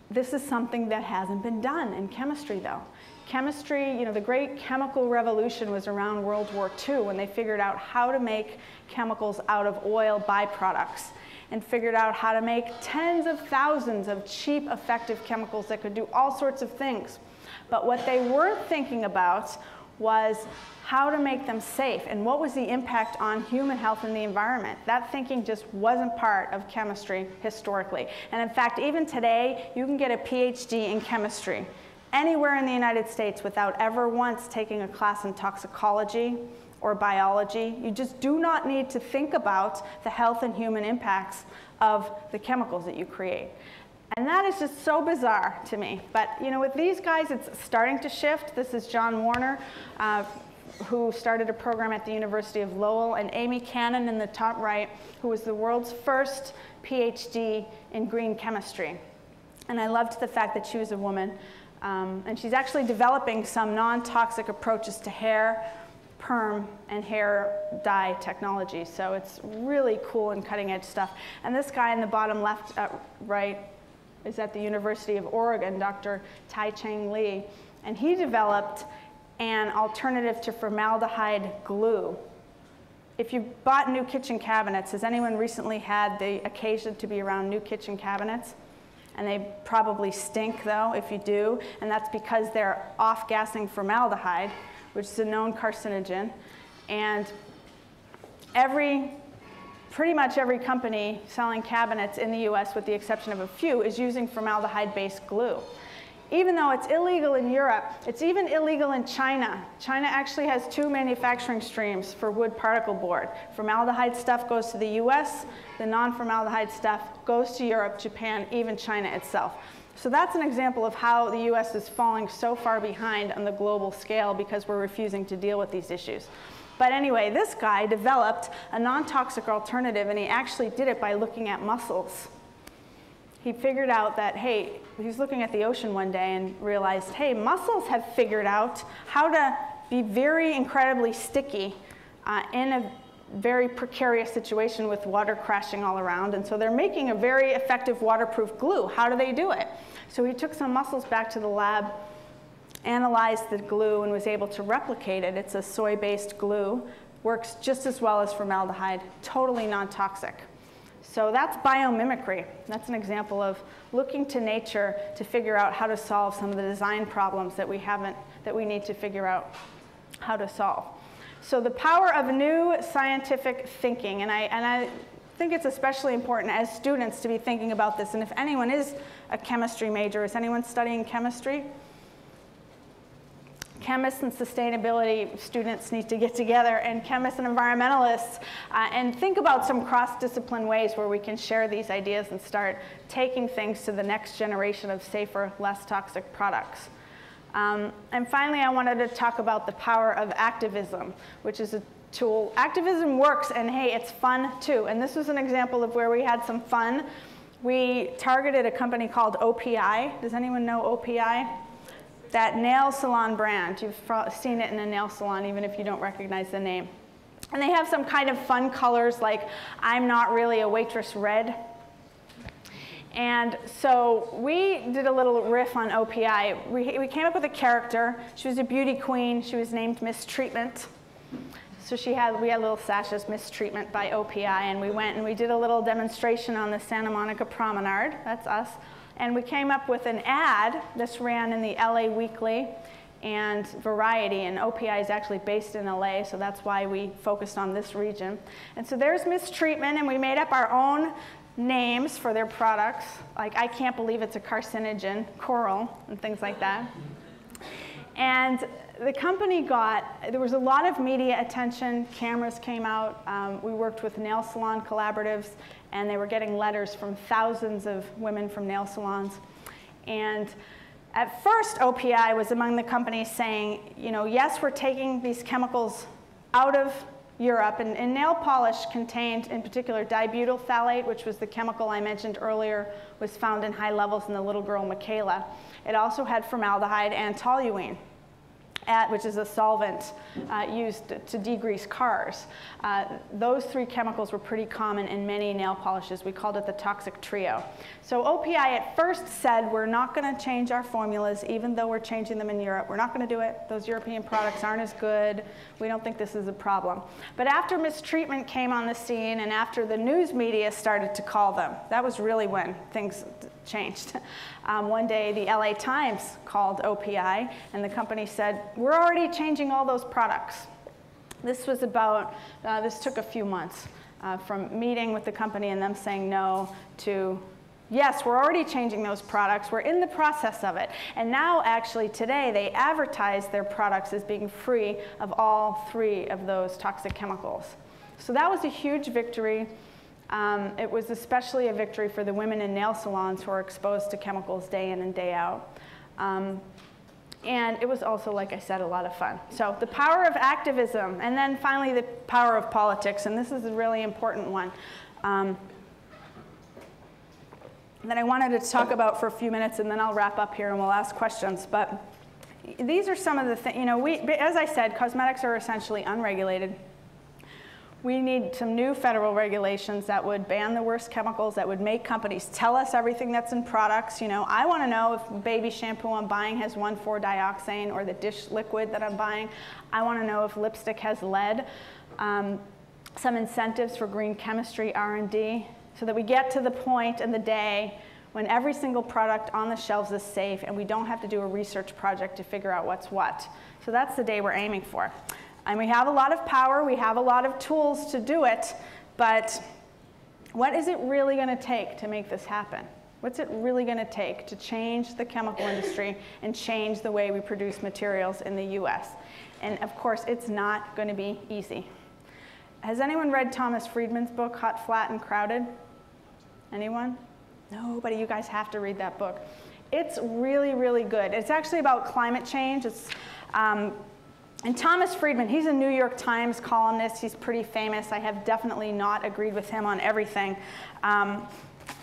this is something that hasn't been done in chemistry, though. Chemistry, you know, the great chemical revolution was around World War II when they figured out how to make chemicals out of oil byproducts, and figured out how to make tens of thousands of cheap, effective chemicals that could do all sorts of things. But what they weren't thinking about was how to make them safe and what was the impact on human health and the environment. That thinking just wasn't part of chemistry historically. And in fact, even today, you can get a PhD in chemistry anywhere in the United States without ever once taking a class in toxicology or biology. You just do not need to think about the health and human impacts of the chemicals that you create. And that is just so bizarre to me. But you know, with these guys, it's starting to shift. This is John Warner, who started a program at the University of Lowell, and Amy Cannon in the top right, who was the world's first PhD in green chemistry. And I loved the fact that she was a woman. And she's actually developing some non-toxic approaches to hair, perm, and hair dye technology. So it's really cool and cutting edge stuff. And this guy in the bottom left, right, is at the University of Oregon, Dr. Tai-Cheng Lee. And he developed an alternative to formaldehyde glue. If you bought new kitchen cabinets, has anyone recently had the occasion to be around new kitchen cabinets? And they probably stink though, if you do, and that's because they're off-gassing formaldehyde, which is a known carcinogen. And pretty much every company selling cabinets in the US, with the exception of a few, is using formaldehyde-based glue. Even though it's illegal in Europe, it's even illegal in China. China actually has 2 manufacturing streams for wood particle board. Formaldehyde stuff goes to the US, the non-formaldehyde stuff goes to Europe, Japan, even China itself. So that's an example of how the US is falling so far behind on the global scale because we're refusing to deal with these issues. But anyway, this guy developed a non-toxic alternative, and he actually did it by looking at mussels. He figured out that, hey, he was looking at the ocean one day and realized, hey, mussels have figured out how to be very incredibly sticky in a very precarious situation with water crashing all around. And so they're making a very effective waterproof glue. How do they do it? So he took some mussels back to the lab, analyzed the glue, and was able to replicate it. It's a soy-based glue, works just as well as formaldehyde, totally non-toxic. So that's biomimicry. That's an example of looking to nature to figure out how to solve some of the design problems that we need to figure out how to solve. So the power of new scientific thinking, and I think it's especially important as students to be thinking about this. And if anyone is a chemistry major, is anyone studying chemistry? Chemists and sustainability students need to get together, and chemists and environmentalists, and think about some cross-discipline ways where we can share these ideas and start taking things to the next generation of safer, less toxic products. And finally, I wanted to talk about the power of activism, which is a tool. Activism works, and hey, it's fun too. And this was an example of where we had some fun. We targeted a company called OPI. Does anyone know OPI? That nail salon brand. You've seen it in a nail salon, even if you don't recognize the name. And they have some kind of fun colors, like I'm not really a waitress red. And so we did a little riff on OPI. We came up with a character. She was a beauty queen. She was named Mistreatment. So we had a little sash as Mistreatment by OPI, and we went and we did a little demonstration on the Santa Monica Promenade. That's us. And we came up with an ad. This ran in the LA Weekly and Variety, and OPI is actually based in LA, so that's why we focused on this region. And so there's Mistreatment, and we made up our own names for their products, like I can't believe it's a carcinogen, coral, and things like that. And the company there was a lot of media attention, cameras came out, we worked with nail salon collaboratives, and they were getting letters from thousands of women from nail salons. And at first, OPI was among the companies saying, you know, yes, we're taking these chemicals out of Europe, and nail polish contained, in particular, dibutyl phthalate, which was the chemical I mentioned earlier, was found in high levels in the little girl Michaela. It also had formaldehyde and toluene, which is a solvent used to degrease cars. Those 3 chemicals were pretty common in many nail polishes. We called it the toxic trio. So OPI at first said, we're not going to change our formulas, even though we're changing them in Europe. We're not going to do it. Those European products aren't as good. We don't think this is a problem. But after Mistreatment came on the scene, and after the news media started to call them, that was really when things changed. One day, the LA Times called OPI, and the company said, we're already changing all those products. This was about, this took a few months from meeting with the company and them saying no to Yes, we're already changing those products. We're in the process of it. And now, actually, today, they advertise their products as being free of all 3 of those toxic chemicals. So that was a huge victory. It was especially a victory for the women in nail salons who are exposed to chemicals day in and day out. And it was also, like I said, a lot of fun. So the power of activism, and then finally the power of politics, and this is a really important one that I wanted to talk about for a few minutes, and then I'll wrap up here and we'll ask questions. But these are some of the things, you know, as I said, cosmetics are essentially unregulated. We need some new federal regulations that would ban the worst chemicals, that would make companies tell us everything that's in products. You know, I want to know if baby shampoo I'm buying has 1,4-dioxane, or the dish liquid that I'm buying. I want to know if lipstick has lead. Some incentives for green chemistry R&D, so that we get to the point in the day when every single product on the shelves is safe and we don't have to do a research project to figure out what's what. So that's the day we're aiming for. And we have a lot of power, we have a lot of tools to do it, but what is it really going to take to make this happen? What's it really going to take to change the chemical industry and change the way we produce materials in the US? And of course, it's not going to be easy. Has anyone read Thomas Friedman's book, Hot, Flat, and Crowded? Anyone? Nobody. You guys have to read that book. It's really, really good. It's actually about climate change. And Thomas Friedman, he's a New York Times columnist. He's pretty famous. I have definitely not agreed with him on everything. But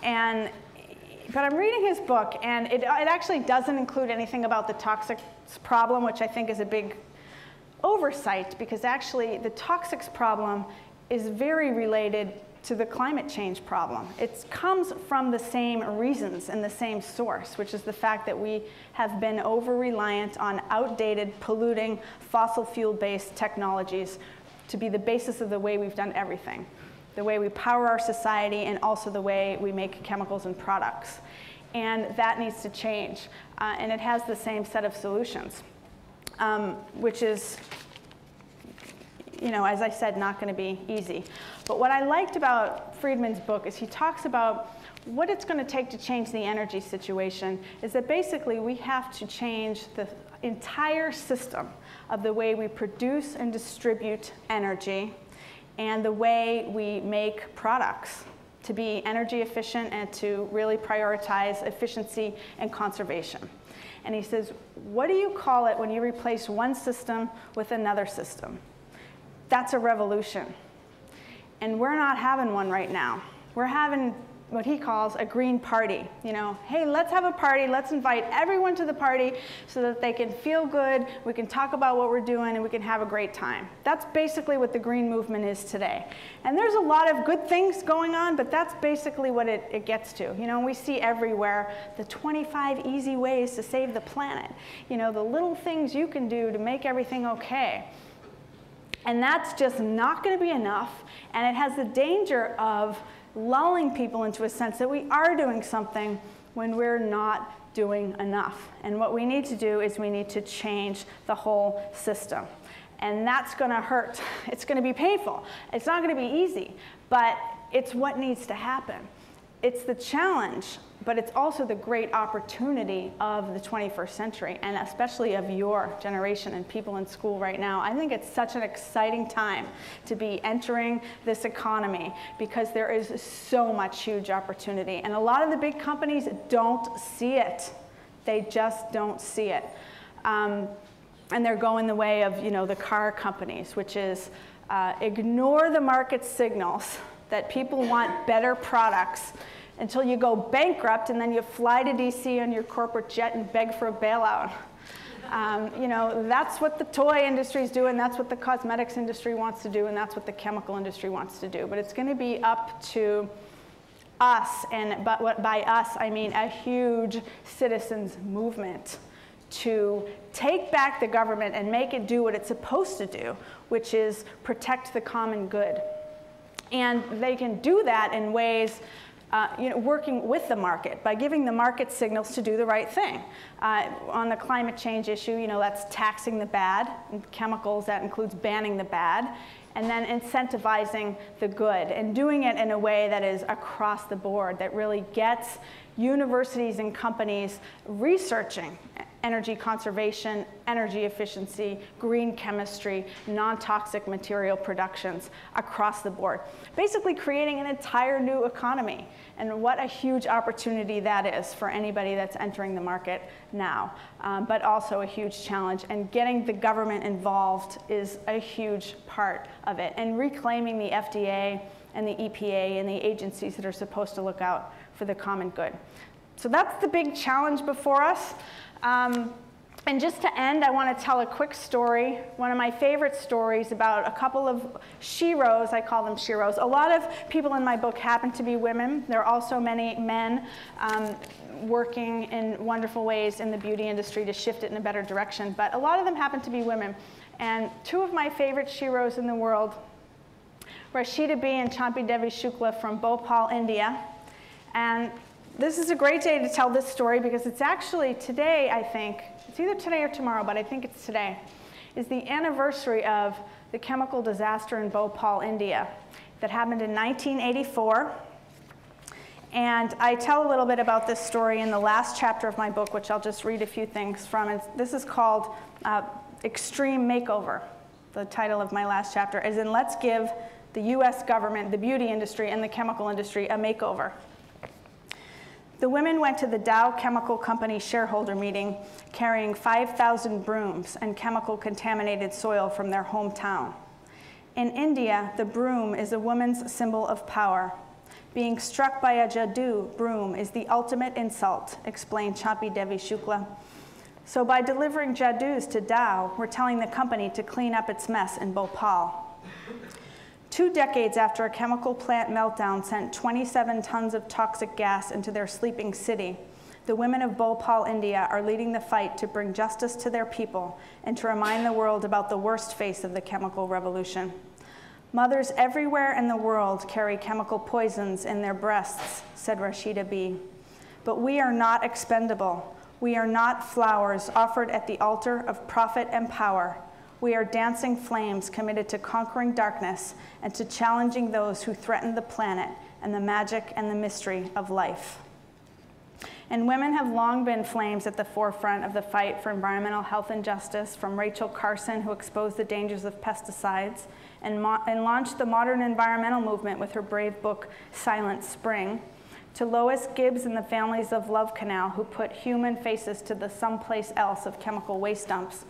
I'm reading his book, and it actually doesn't include anything about the toxics problem, which I think is a big oversight, because actually the toxics problem is very related to the climate change problem. It comes from the same reasons and the same source, which is the fact that we have been over-reliant on outdated, polluting, fossil fuel-based technologies to be the basis of the way we've done everything, the way we power our society, and also the way we make chemicals and products. And that needs to change. And it has the same set of solutions, which is, you know, as I said, not going to be easy. But what I liked about Friedman's book is he talks about what it's going to take to change the energy situation, is that basically we have to change the entire system of the way we produce and distribute energy and the way we make products to be energy efficient and to really prioritize efficiency and conservation. And he says, what do you call it when you replace one system with another system? That's a revolution. And we're not having one right now. We're having what he calls a green party. You know, hey, let's have a party. Let's invite everyone to the party so that they can feel good. We can talk about what we're doing, and we can have a great time. That's basically what the green movement is today. And there's a lot of good things going on, but that's basically what it gets to. You know, we see everywhere the 25 easy ways to save the planet. You know, the little things you can do to make everything okay. And that's just not going to be enough, and it has the danger of lulling people into a sense that we are doing something when we're not doing enough. And what we need to do is we need to change the whole system. And that's going to hurt. It's going to be painful. It's not going to be easy, but it's what needs to happen. It's the challenge, but it's also the great opportunity of the 21st century, and especially of your generation and people in school right now. I think it's such an exciting time to be entering this economy because there is so much huge opportunity. And a lot of the big companies don't see it. They just don't see it. And they're going the way of, you know, the car companies, which is ignore the market signals that people want better products until you go bankrupt, and then you fly to DC on your corporate jet and beg for a bailout. You know, that's what the toy industry is doing, that's what the cosmetics industry wants to do, and that's what the chemical industry wants to do. But it's going to be up to us, and by us I mean a huge citizens movement, to take back the government and make it do what it's supposed to do, which is protect the common good. And they can do that in ways, you know, working with the market, by giving the market signals to do the right thing. On the climate change issue, you know, that's taxing the bad. In chemicals, that includes banning the bad. and then incentivizing the good, and doing it in a way that is across the board, that really gets universities and companies researching energy conservation, energy efficiency, green chemistry, non-toxic material productions across the board. Basically creating an entire new economy. And what a huge opportunity that is for anybody that's entering the market now, but also a huge challenge. And getting the government involved is a huge part of it. And reclaiming the FDA and the EPA and the agencies that are supposed to look out for the common good. So that's the big challenge before us. And just to end, I want to tell a quick story, one of my favorite stories about a couple of sheroes. I call them sheroes. A lot of people in my book happen to be women. There are also many men working in wonderful ways in the beauty industry to shift it in a better direction, but a lot of them happen to be women. And two of my favorite sheroes in the world, Rashida B. and Champi Devi Shukla from Bhopal, India. And this is a great day to tell this story because it's actually today, I think, it's either today or tomorrow, but I think it's today, is the anniversary of the chemical disaster in Bhopal, India that happened in 1984. And I tell a little bit about this story in the last chapter of my book, which I'll just read a few things from. This is called Extreme Makeover. The title of my last chapter is in Let's Give the US government, the beauty industry, and the chemical industry a makeover. The women went to the Dow Chemical Company shareholder meeting carrying 5,000 brooms and chemical contaminated soil from their hometown. In India, the broom is a woman's symbol of power. Being struck by a jadoo broom is the ultimate insult, explained Champi Devi Shukla. So by delivering jadoos to Dow, we're telling the company to clean up its mess in Bhopal. 2 decades after a chemical plant meltdown sent 27 tons of toxic gas into their sleeping city, the women of Bhopal, India are leading the fight to bring justice to their people and to remind the world about the worst face of the chemical revolution. Mothers everywhere in the world carry chemical poisons in their breasts, said Rashida B. But we are not expendable. We are not flowers offered at the altar of profit and power. We are dancing flames committed to conquering darkness and to challenging those who threaten the planet and the magic and the mystery of life. And women have long been flames at the forefront of the fight for environmental health and justice, from Rachel Carson, who exposed the dangers of pesticides and launched the modern environmental movement with her brave book, Silent Spring, to Lois Gibbs and the families of Love Canal, who put human faces to the someplace else of chemical waste dumps.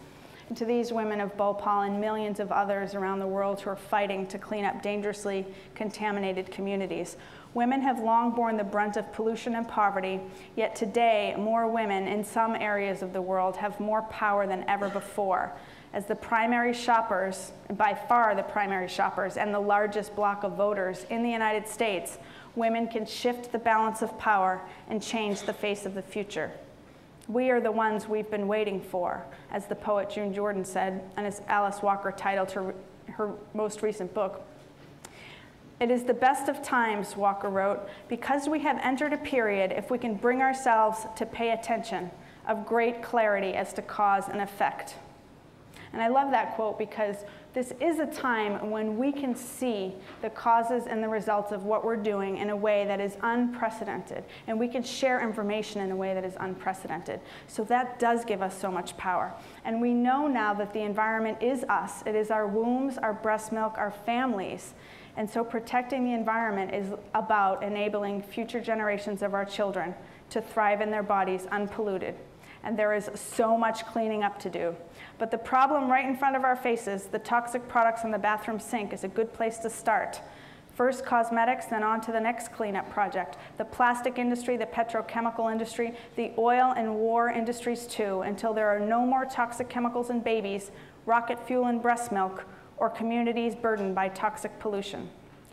And to these women of Bhopal and millions of others around the world who are fighting to clean up dangerously contaminated communities. Women have long borne the brunt of pollution and poverty, yet today more women in some areas of the world have more power than ever before. As the primary shoppers, by far the primary shoppers, and the largest block of voters in the United States, women can shift the balance of power and change the face of the future. We are the ones we've been waiting for, as the poet June Jordan said, and as Alice Walker titled her most recent book. It is the best of times, Walker wrote, because we have entered a period, if we can bring ourselves to pay attention, of great clarity as to cause and effect. And I love that quote because this is a time when we can see the causes and the results of what we're doing in a way that is unprecedented. And we can share information in a way that is unprecedented. So that does give us so much power. And we know now that the environment is us. It is our wombs, our breast milk, our families. And so protecting the environment is about enabling future generations of our children to thrive in their bodies unpolluted. And there is so much cleaning up to do. But the problem right in front of our faces, the toxic products in the bathroom sink, is a good place to start. First cosmetics, then on to the next cleanup project. The plastic industry, the petrochemical industry, the oil and war industries too, until there are no more toxic chemicals in babies, rocket fuel in breast milk, or communities burdened by toxic pollution.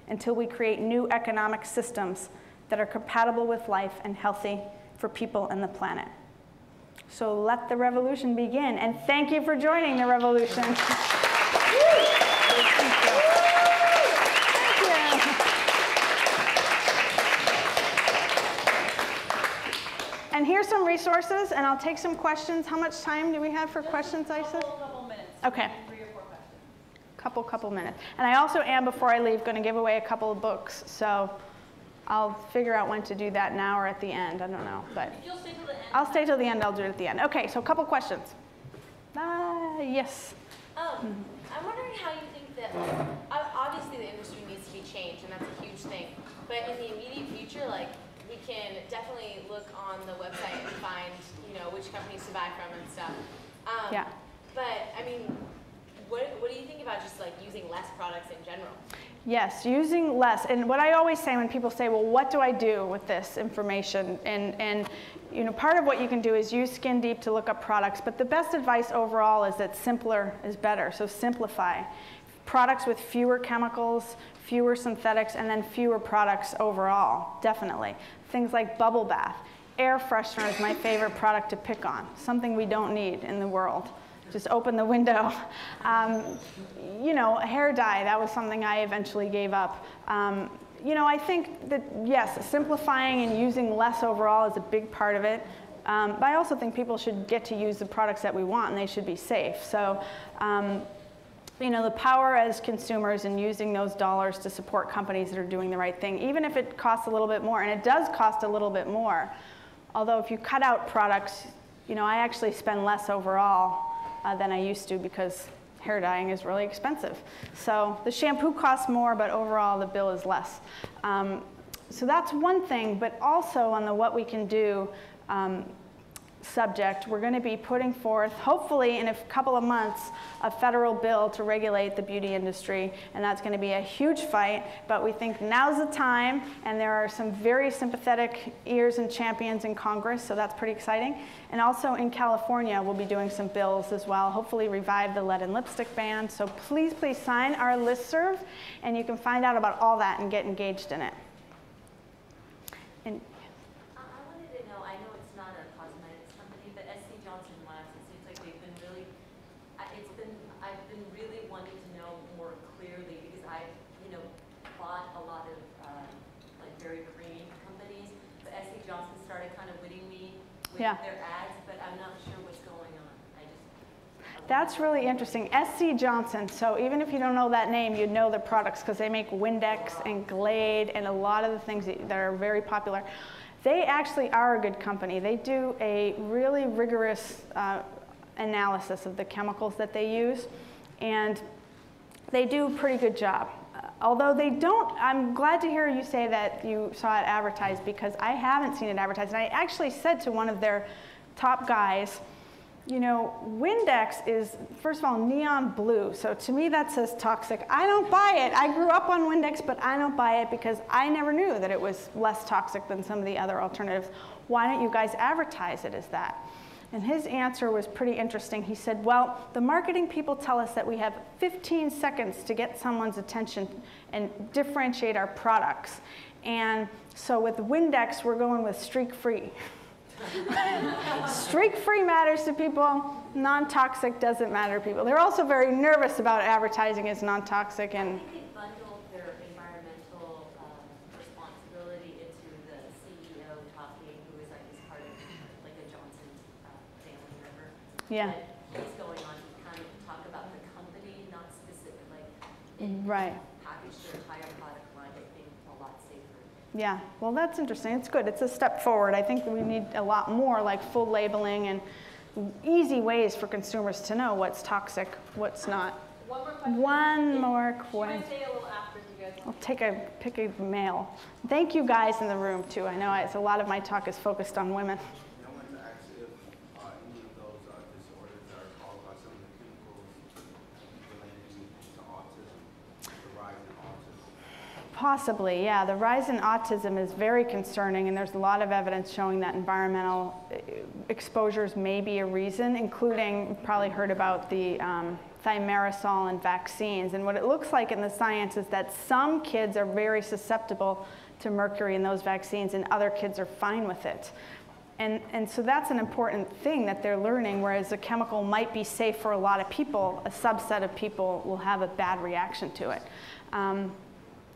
Until we create new economic systems that are compatible with life and healthy for people and the planet. So let the revolution begin, and thank you for joining the revolution. Thank you. And here's some resources, and I'll take some questions. How much time do we have for questions, Isa? A couple minutes. Okay. 3 or 4 questions. couple minutes. And I also am, before I leave, going to give away a couple of books. So I'll figure out when to do that, now or at the end. I don't know, but You'll stay till the end. I'll stay till the end. I'll do it at the end. Okay, so a couple questions. Yes. I'm wondering how you think that, obviously the industry needs to be changed, and that's a huge thing. But in the immediate future, like, we can definitely look on the website and find, you know, which companies to buy from and stuff. Yeah. But, I mean, what do you think about just, like, using less products in general? Yes, using less. And what I always say when people say, well, what do I do with this information? And you know, part of what you can do is use Skin Deep to look up products, but the best advice overall is that simpler is better, so simplify. Products with fewer chemicals, fewer synthetics, and then fewer products overall, definitely. Things like bubble bath. Air freshener is my favorite product to pick on, something we don't need in the world. Just open the window. You know, hair dye, that was something I eventually gave up. You know, I think that, yes, simplifying and using less overall is a big part of it. But I also think people should get to use the products that we want, and they should be safe. So, you know, the power as consumers in using those dollars to support companies that are doing the right thing, even if it costs a little bit more, and it does cost a little bit more. Although if you cut out products, you know, I actually spend less overall than I used to, because hair dyeing is really expensive. So the shampoo costs more, but overall the bill is less. So that's one thing, but also on the what we can do subject, we're going to be putting forth, hopefully in a couple of months, a federal bill to regulate the beauty industry, and that's going to be a huge fight, but we think now's the time, and there are some very sympathetic ears and champions in Congress, so that's pretty exciting. And also in California, we'll be doing some bills as well, hopefully revive the lead and lipstick ban, so please, please sign our listserv, and you can find out about all that and get engaged in it. And their ads, but I'm not sure what's going on. That's really interesting. SC Johnson, so even if you don't know that name, you know the products because they make Windex and Glade and a lot of the things that are very popular. They actually are a good company. They do a really rigorous analysis of the chemicals that they use, and they do a pretty good job. Although they don't, I'm glad to hear you say that you saw it advertised, because I haven't seen it advertised. And I actually said to one of their top guys, you know, Windex is, first of all, neon blue. So to me that says toxic. I don't buy it. I grew up on Windex, but I don't buy it because I never knew that it was less toxic than some of the other alternatives. Why don't you guys advertise it as that? And his answer was pretty interesting. He said, well, the marketing people tell us that we have 15 seconds to get someone's attention and differentiate our products. And so with Windex, we're going with streak-free. Streak-free matters to people. Non-toxic doesn't matter to people. They're also very nervous about advertising as non-toxic. And I think they bundled their environmental responsibility into the CEO talking, who is, I guess, part of like a Johnson family member. yeah. But he's going on to kind of talk about the company, not specific, like Right. package their entire product line, I think a lot safer. Yeah, well, that's interesting. It's good. It's a step forward. I think we need a lot more, like full labeling and easy ways for consumers to know what's toxic, what's not. One more question. One more Should I question. stay a little after you guys? I'll pick a male. Thank you guys in the room too. I know it's a lot of my talk is focused on women. I wanted to ask if any of those disorders are caused by some of the chemicals related to autism, the rise in autism. Possibly, yeah. The rise in autism is very concerning, and there's a lot of evidence showing that environmental exposures may be a reason, including, you've probably heard about the thimerosal and vaccines. And what it looks like in the science is that some kids are very susceptible to mercury in those vaccines, and other kids are fine with it. And so that's an important thing that they're learning, whereas a chemical might be safe for a lot of people, a subset of people will have a bad reaction to it.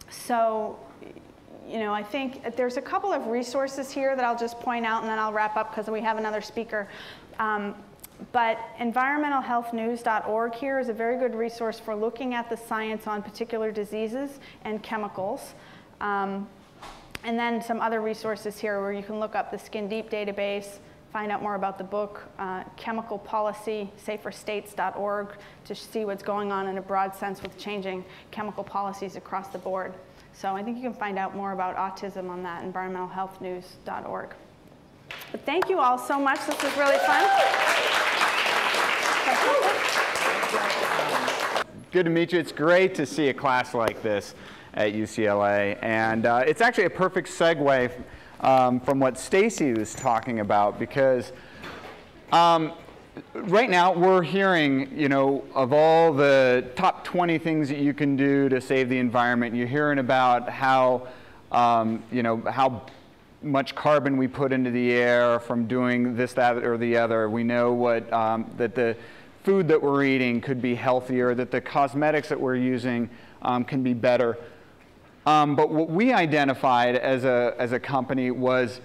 So, you know, I think there's a couple of resources here that I'll just point out, and then I'll wrap up because we have another speaker. But environmentalhealthnews.org here is a very good resource for looking at the science on particular diseases and chemicals. And then some other resources here where you can look up the Skin Deep database, find out more about the book, chemical policy, saferstates.org, to see what's going on in a broad sense with changing chemical policies across the board. So I think you can find out more about autism on that, environmentalhealthnews.org. But thank you all so much. This was really fun. Good to meet you. It's great to see a class like this at UCLA. And it's actually a perfect segue from what Stacy was talking about, because right now we're hearing, you know, of all the top 20 things that you can do to save the environment. You're hearing about how, you know, how much carbon we put into the air from doing this, that, or the other. We know what, that the food that we're eating could be healthier, that the cosmetics that we're using can be better. But what we identified as a company was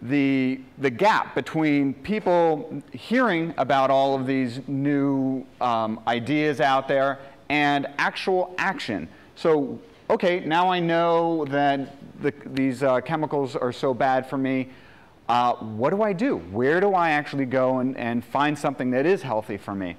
the gap between people hearing about all of these new ideas out there and actual action. So, okay, now I know that these chemicals are so bad for me. What do I do? Where do I actually go and find something that is healthy for me?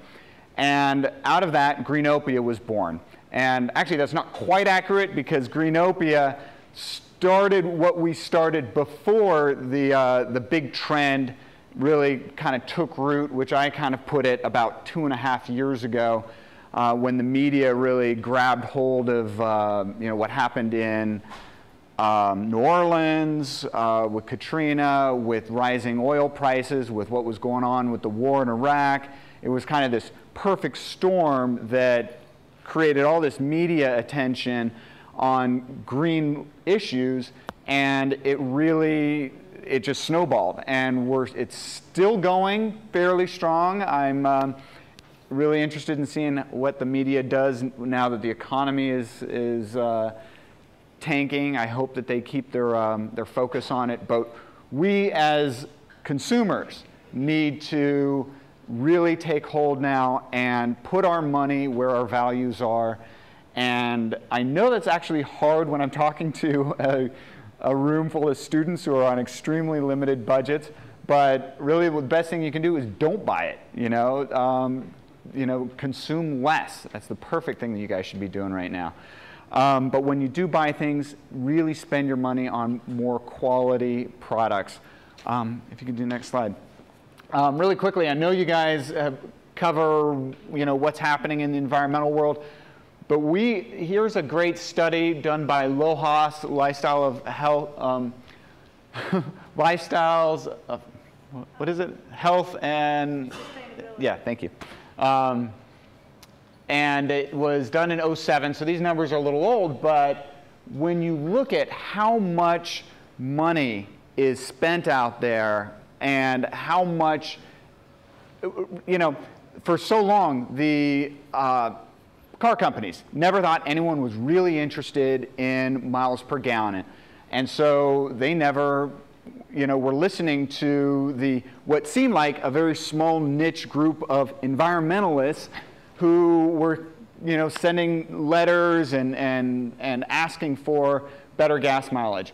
And out of that, Greenopia was born. And actually, that's not quite accurate, because Greenopia started what we started before the big trend really kind of took root, which I kind of put it about 2.5 years ago, when the media really grabbed hold of you know, what happened in New Orleans, with Katrina, with rising oil prices, with what was going on with the war in Iraq. It was kind of this perfect storm that created all this media attention on green issues, and it just snowballed. And it's still going fairly strong. I'm really interested in seeing what the media does now that the economy is tanking. I hope that they keep their focus on it. But we as consumers need to really take hold now and put our money where our values are. And I know that's actually hard when I'm talking to a room full of students who are on extremely limited budgets, but really the best thing you can do is don't buy it, you know, consume less. That's the perfect thing that you guys should be doing right now. But when you do buy things, really spend your money on more quality products. If you could do the next slide. Really quickly, I know you guys cover, you know, what's happening in the environmental world, but here's a great study done by LOHAS, Lifestyle of Health, Lifestyles of, what is it? Health and, yeah, thank you. And it was done in 2007, so these numbers are a little old, but when you look at how much money is spent out there and how much, you know, for so long, the car companies never thought anyone was really interested in miles per gallon. And so they never, you know, were listening to what seemed like a very small niche group of environmentalists who were, you know, sending letters and asking for better gas mileage.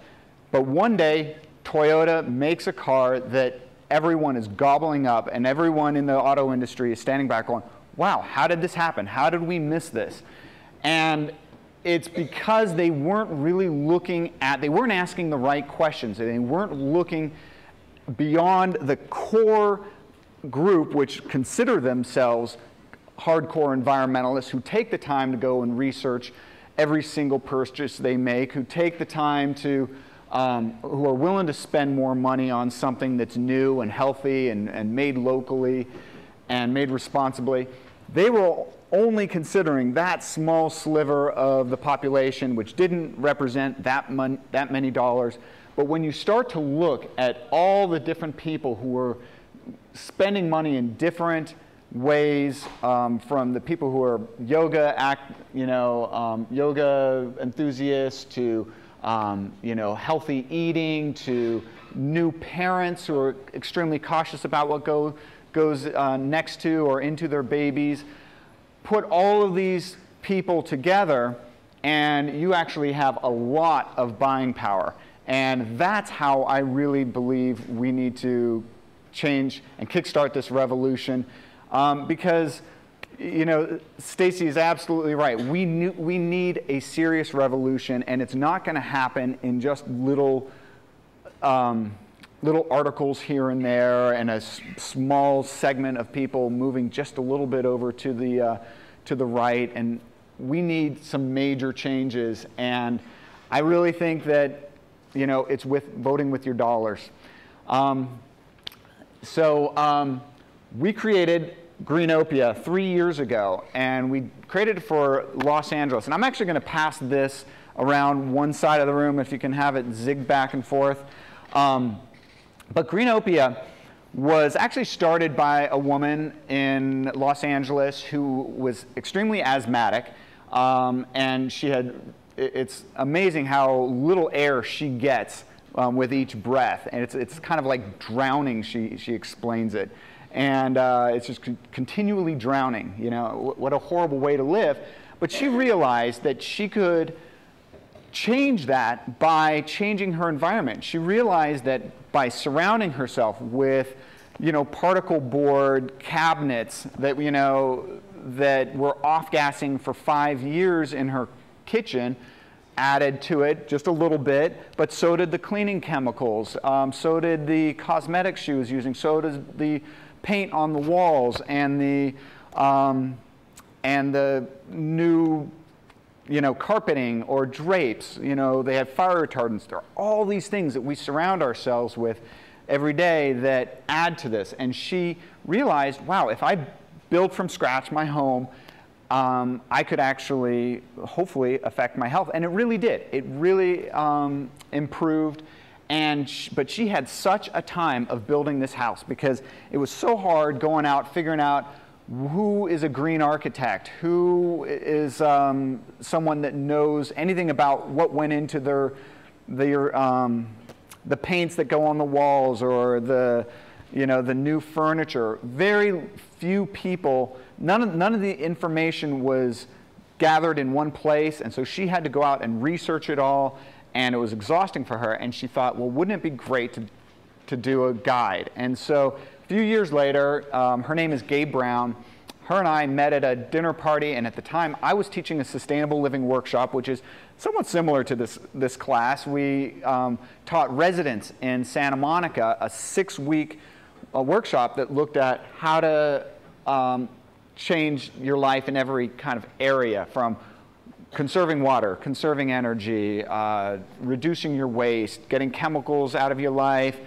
But one day, Toyota makes a car that everyone is gobbling up, and everyone in the auto industry is standing back going, wow, how did this happen? How did we miss this? And it's because they weren't really they weren't asking the right questions. They weren't looking beyond the core group, which consider themselves hardcore environmentalists, who take the time to go and research every single purchase they make, who take the time to who are willing to spend more money on something that's new and healthy and made locally and made responsibly. They were only considering that small sliver of the population, which didn't represent that many dollars. But when you start to look at all the different people who were spending money in different ways, from the people who are yoga enthusiasts to you know, healthy eating, to new parents who are extremely cautious about what go goes next to or into their babies. Put all of these people together, and you actually have a lot of buying power. And that's how I really believe we need to change and kickstart this revolution, because, you know, Stacy is absolutely right. We need a serious revolution, and it's not going to happen in just little articles here and there, and a small segment of people moving just a little bit over to the right. And we need some major changes. And I really think that, you know, it's with voting with your dollars. We created Greenopia 3 years ago, and we created it for Los Angeles. And I'm actually going to pass this around one side of the room if you can have it zig back and forth. But Greenopia was actually started by a woman in Los Angeles who was extremely asthmatic, and she had, it's amazing how little air she gets with each breath, and it's kind of like drowning, she explains it. And it's just continually drowning, you know, what a horrible way to live. But she realized that she could change that by changing her environment. She realized that by surrounding herself with, you know, particle board cabinets that, you know, that were off-gassing for 5 years in her kitchen, added to it just a little bit, but so did the cleaning chemicals, so did the cosmetics she was using, so does the paint on the walls, and the new, you know, carpeting or drapes. You know, they have fire retardants. There are all these things that we surround ourselves with every day that add to this. And she realized, wow, if I build from scratch my home, I could actually hopefully affect my health. And it really did. It really improved. But she had such a time of building this house because it was so hard going out, figuring out who is a green architect, who is someone that knows anything about what went into the paints that go on the walls, or the, you know, the new furniture. Very few people, none of the information was gathered in one place, and so she had to go out and research it all, and it was exhausting for her. And she thought, well, wouldn't it be great to do a guide? And so a few years later, her name is Gabe Brown. Her and I met at a dinner party, and at the time I was teaching a sustainable living workshop, which is somewhat similar to this class. We taught residents in Santa Monica a 6-week workshop that looked at how to change your life in every kind of area, from conserving water, conserving energy, reducing your waste, getting chemicals out of your life,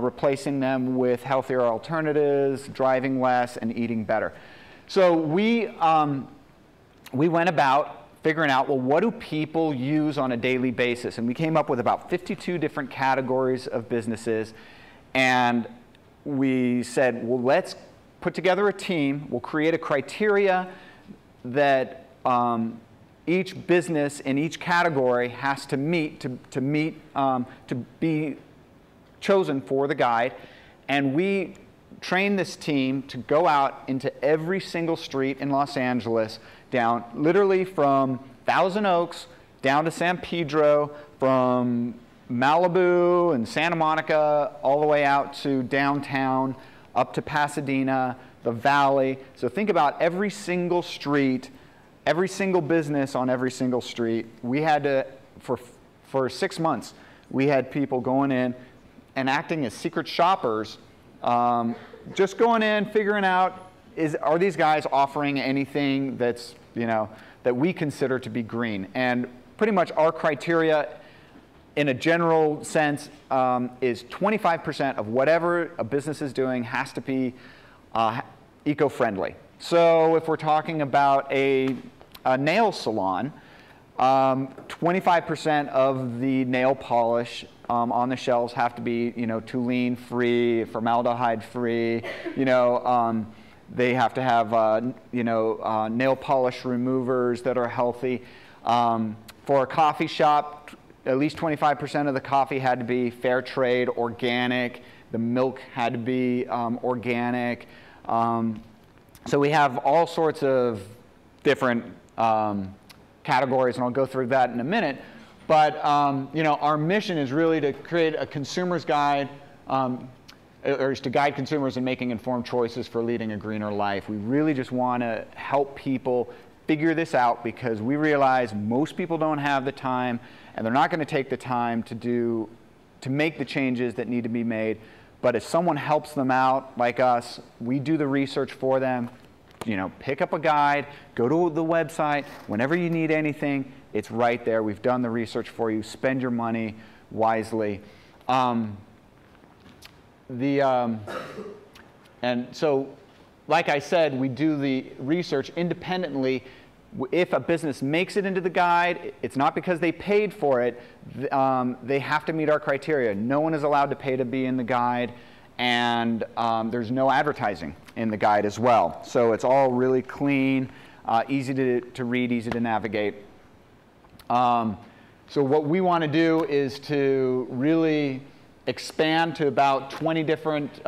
replacing them with healthier alternatives, driving less, and eating better. So we went about figuring out, well, what do people use on a daily basis? And we came up with about 52 different categories of businesses. And we said, well, let's put together a team. We'll create a criteria that each business in each category has to meet to be chosen for the guide. And we train this team to go out into every single street in Los Angeles, down literally from Thousand Oaks down to San Pedro, from Malibu and Santa Monica all the way out to downtown, up to Pasadena, the Valley. So think about every single street, every single business on every single street. We had to, for 6 months, we had people going in and acting as secret shoppers, just going in, figuring out, are these guys offering anything that's, you know, that we consider to be green? And pretty much our criteria, in a general sense, is 25% of whatever a business is doing has to be eco-friendly. So if we're talking about a nail salon, 25% of the nail polish on the shelves have to be, you know, toluene-free, formaldehyde-free. You know, they have to have, you know, nail polish removers that are healthy. For a coffee shop, at least 25% of the coffee had to be fair trade, organic, The milk had to be organic. So we have all sorts of different categories, and I'll go through that in a minute. But you know, our mission is really to create a consumer's guide, or is to guide consumers in making informed choices for leading a greener life. We really just want to help people figure this out, because we realize most people don't have the time, and they're not going to take the time to make the changes that need to be made. But if someone helps them out, like us, we do the research for them. You know, pick up a guide, go to the website. Whenever you need anything, it's right there. We've done the research for you. Spend your money wisely. And so, like I said, we do the research independently. If a business makes it into the guide, it's not because they paid for it. They have to meet our criteria. No one is allowed to pay to be in the guide, and there's no advertising in the guide as well. So it's all really clean, easy to read, easy to navigate. So what we want to do is to really expand to about 20 different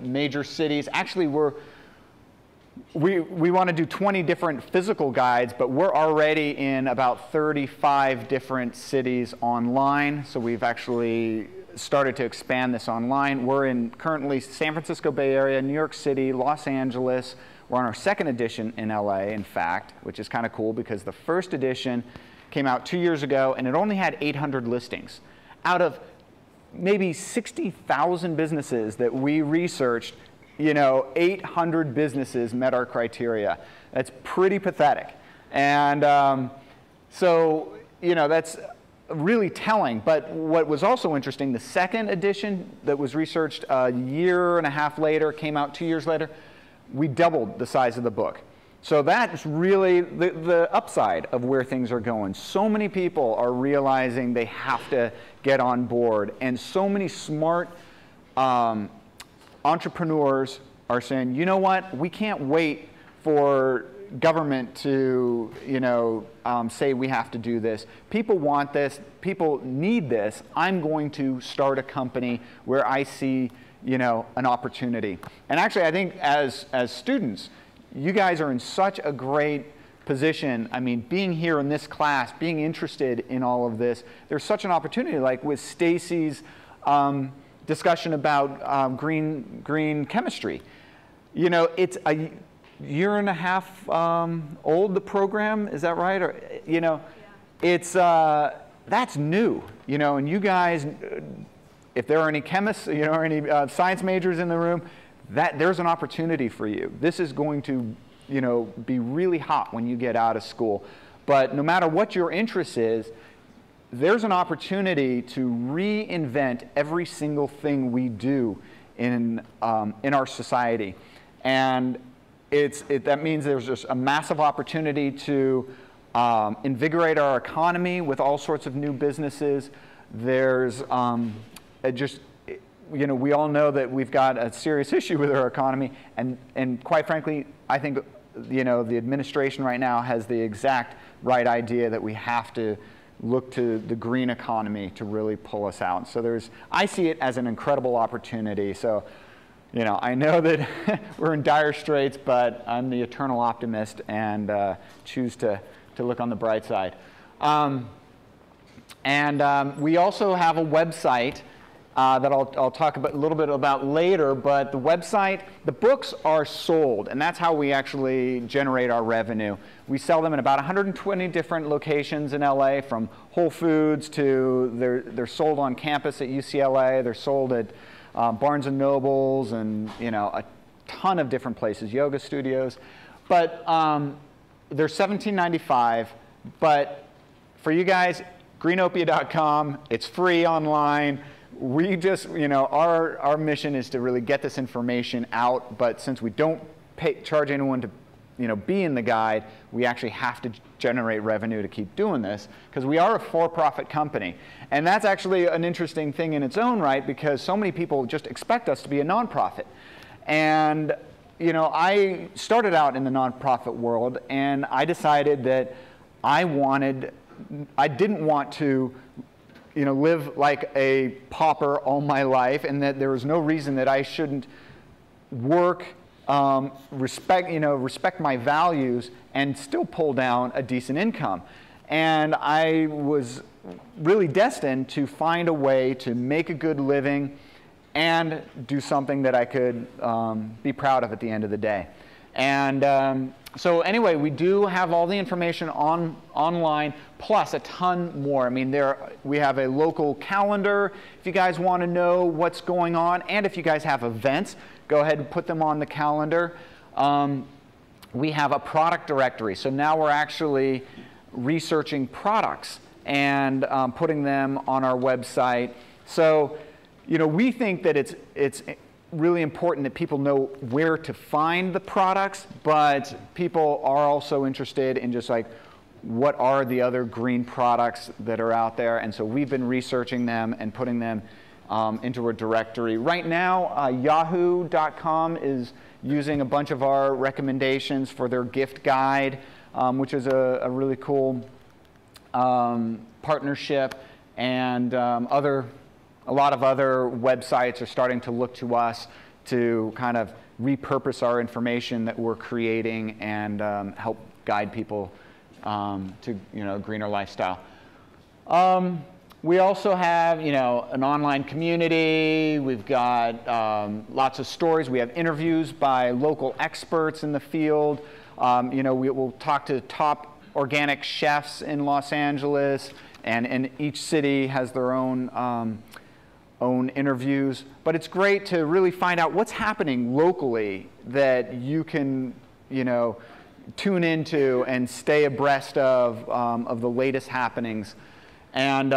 major cities. Actually, we want to do 20 different physical guides, but we're already in about 35 different cities online. So we've actually started to expand this online. We're in currently San Francisco Bay Area, New York City, Los Angeles. We're on our second edition in LA, in fact, which is kind of cool because the first edition came out 2 years ago, and it only had 800 listings. Out of maybe 60,000 businesses that we researched, you know, 800 businesses met our criteria. That's pretty pathetic. And so, you know, that's really telling. But what was also interesting, the second edition that was researched a year and a half later, came out 2 years later, we doubled the size of the book. So that's really the upside of where things are going. So many people are realizing they have to get on board, and so many smart entrepreneurs are saying, you know what, we can't wait for government to, you know, say we have to do this. People want this. People need this. I'm going to start a company where I see, you know, an opportunity. And actually, I think as students, you guys are in such a great position. I mean, being here in this class, being interested in all of this, there's such an opportunity, like with Stacy's discussion about green chemistry. You know, it's a year and a half old, the program, is that right? Or, you know, yeah. It's, that's new, you know, and you guys, if there are any chemists, you know, or any science majors in the room, there's an opportunity for you. This is going to, you know, be really hot when you get out of school. But no matter what your interest is, there's an opportunity to reinvent every single thing we do in our society. And that means there's just a massive opportunity to invigorate our economy with all sorts of new businesses. There's just, you know, we all know that we've got a serious issue with our economy, and quite frankly, I think, you know, the administration right now has the exact right idea that we have to look to the green economy to really pull us out. So I see it as an incredible opportunity. So, you know, I know that we're in dire straits, but I'm the eternal optimist and choose to look on the bright side. We also have a website that I'll talk a little bit about later, but the website, the books are sold, and that's how we actually generate our revenue. We sell them in about 120 different locations in LA, from Whole Foods to they're sold on campus at UCLA, they're sold at Barnes and Nobles, and, you know, a ton of different places, yoga studios. But they're $17.95, but for you guys, greenopia.com, it's free online. We just, you know, our mission is to really get this information out, but since we don't charge anyone to, you know, be in the guide, we actually have to generate revenue to keep doing this, because we are a for-profit company. And that's actually an interesting thing in its own right, because so many people just expect us to be a nonprofit. And, you know, I started out in the nonprofit world, and I decided that I didn't want to live like a pauper all my life, and that there was no reason that I shouldn't work, respect my values, and still pull down a decent income. And I was really destined to find a way to make a good living and do something that I could be proud of at the end of the day. And so anyway, we do have all the information online, plus a ton more. I mean, we have a local calendar if you guys want to know what's going on, and if you guys have events, go ahead and put them on the calendar. We have a product directory, so now we're actually researching products and putting them on our website. So, we think that it's really important that people know where to find the products, but people are also interested in just like, what are the other green products that are out there? And so we've been researching them and putting them into a directory. Right now, yahoo.com is using a bunch of our recommendations for their gift guide, which is a really cool partnership, and a lot of other websites are starting to look to us to kind of repurpose our information that we're creating and help guide people to a greener lifestyle. We also have an online community. We've got lots of stories. We have interviews by local experts in the field. We will talk to top organic chefs in Los Angeles, and each city has their own interviews. But it's great to really find out what's happening locally that you can, tune into and stay abreast of the latest happenings. And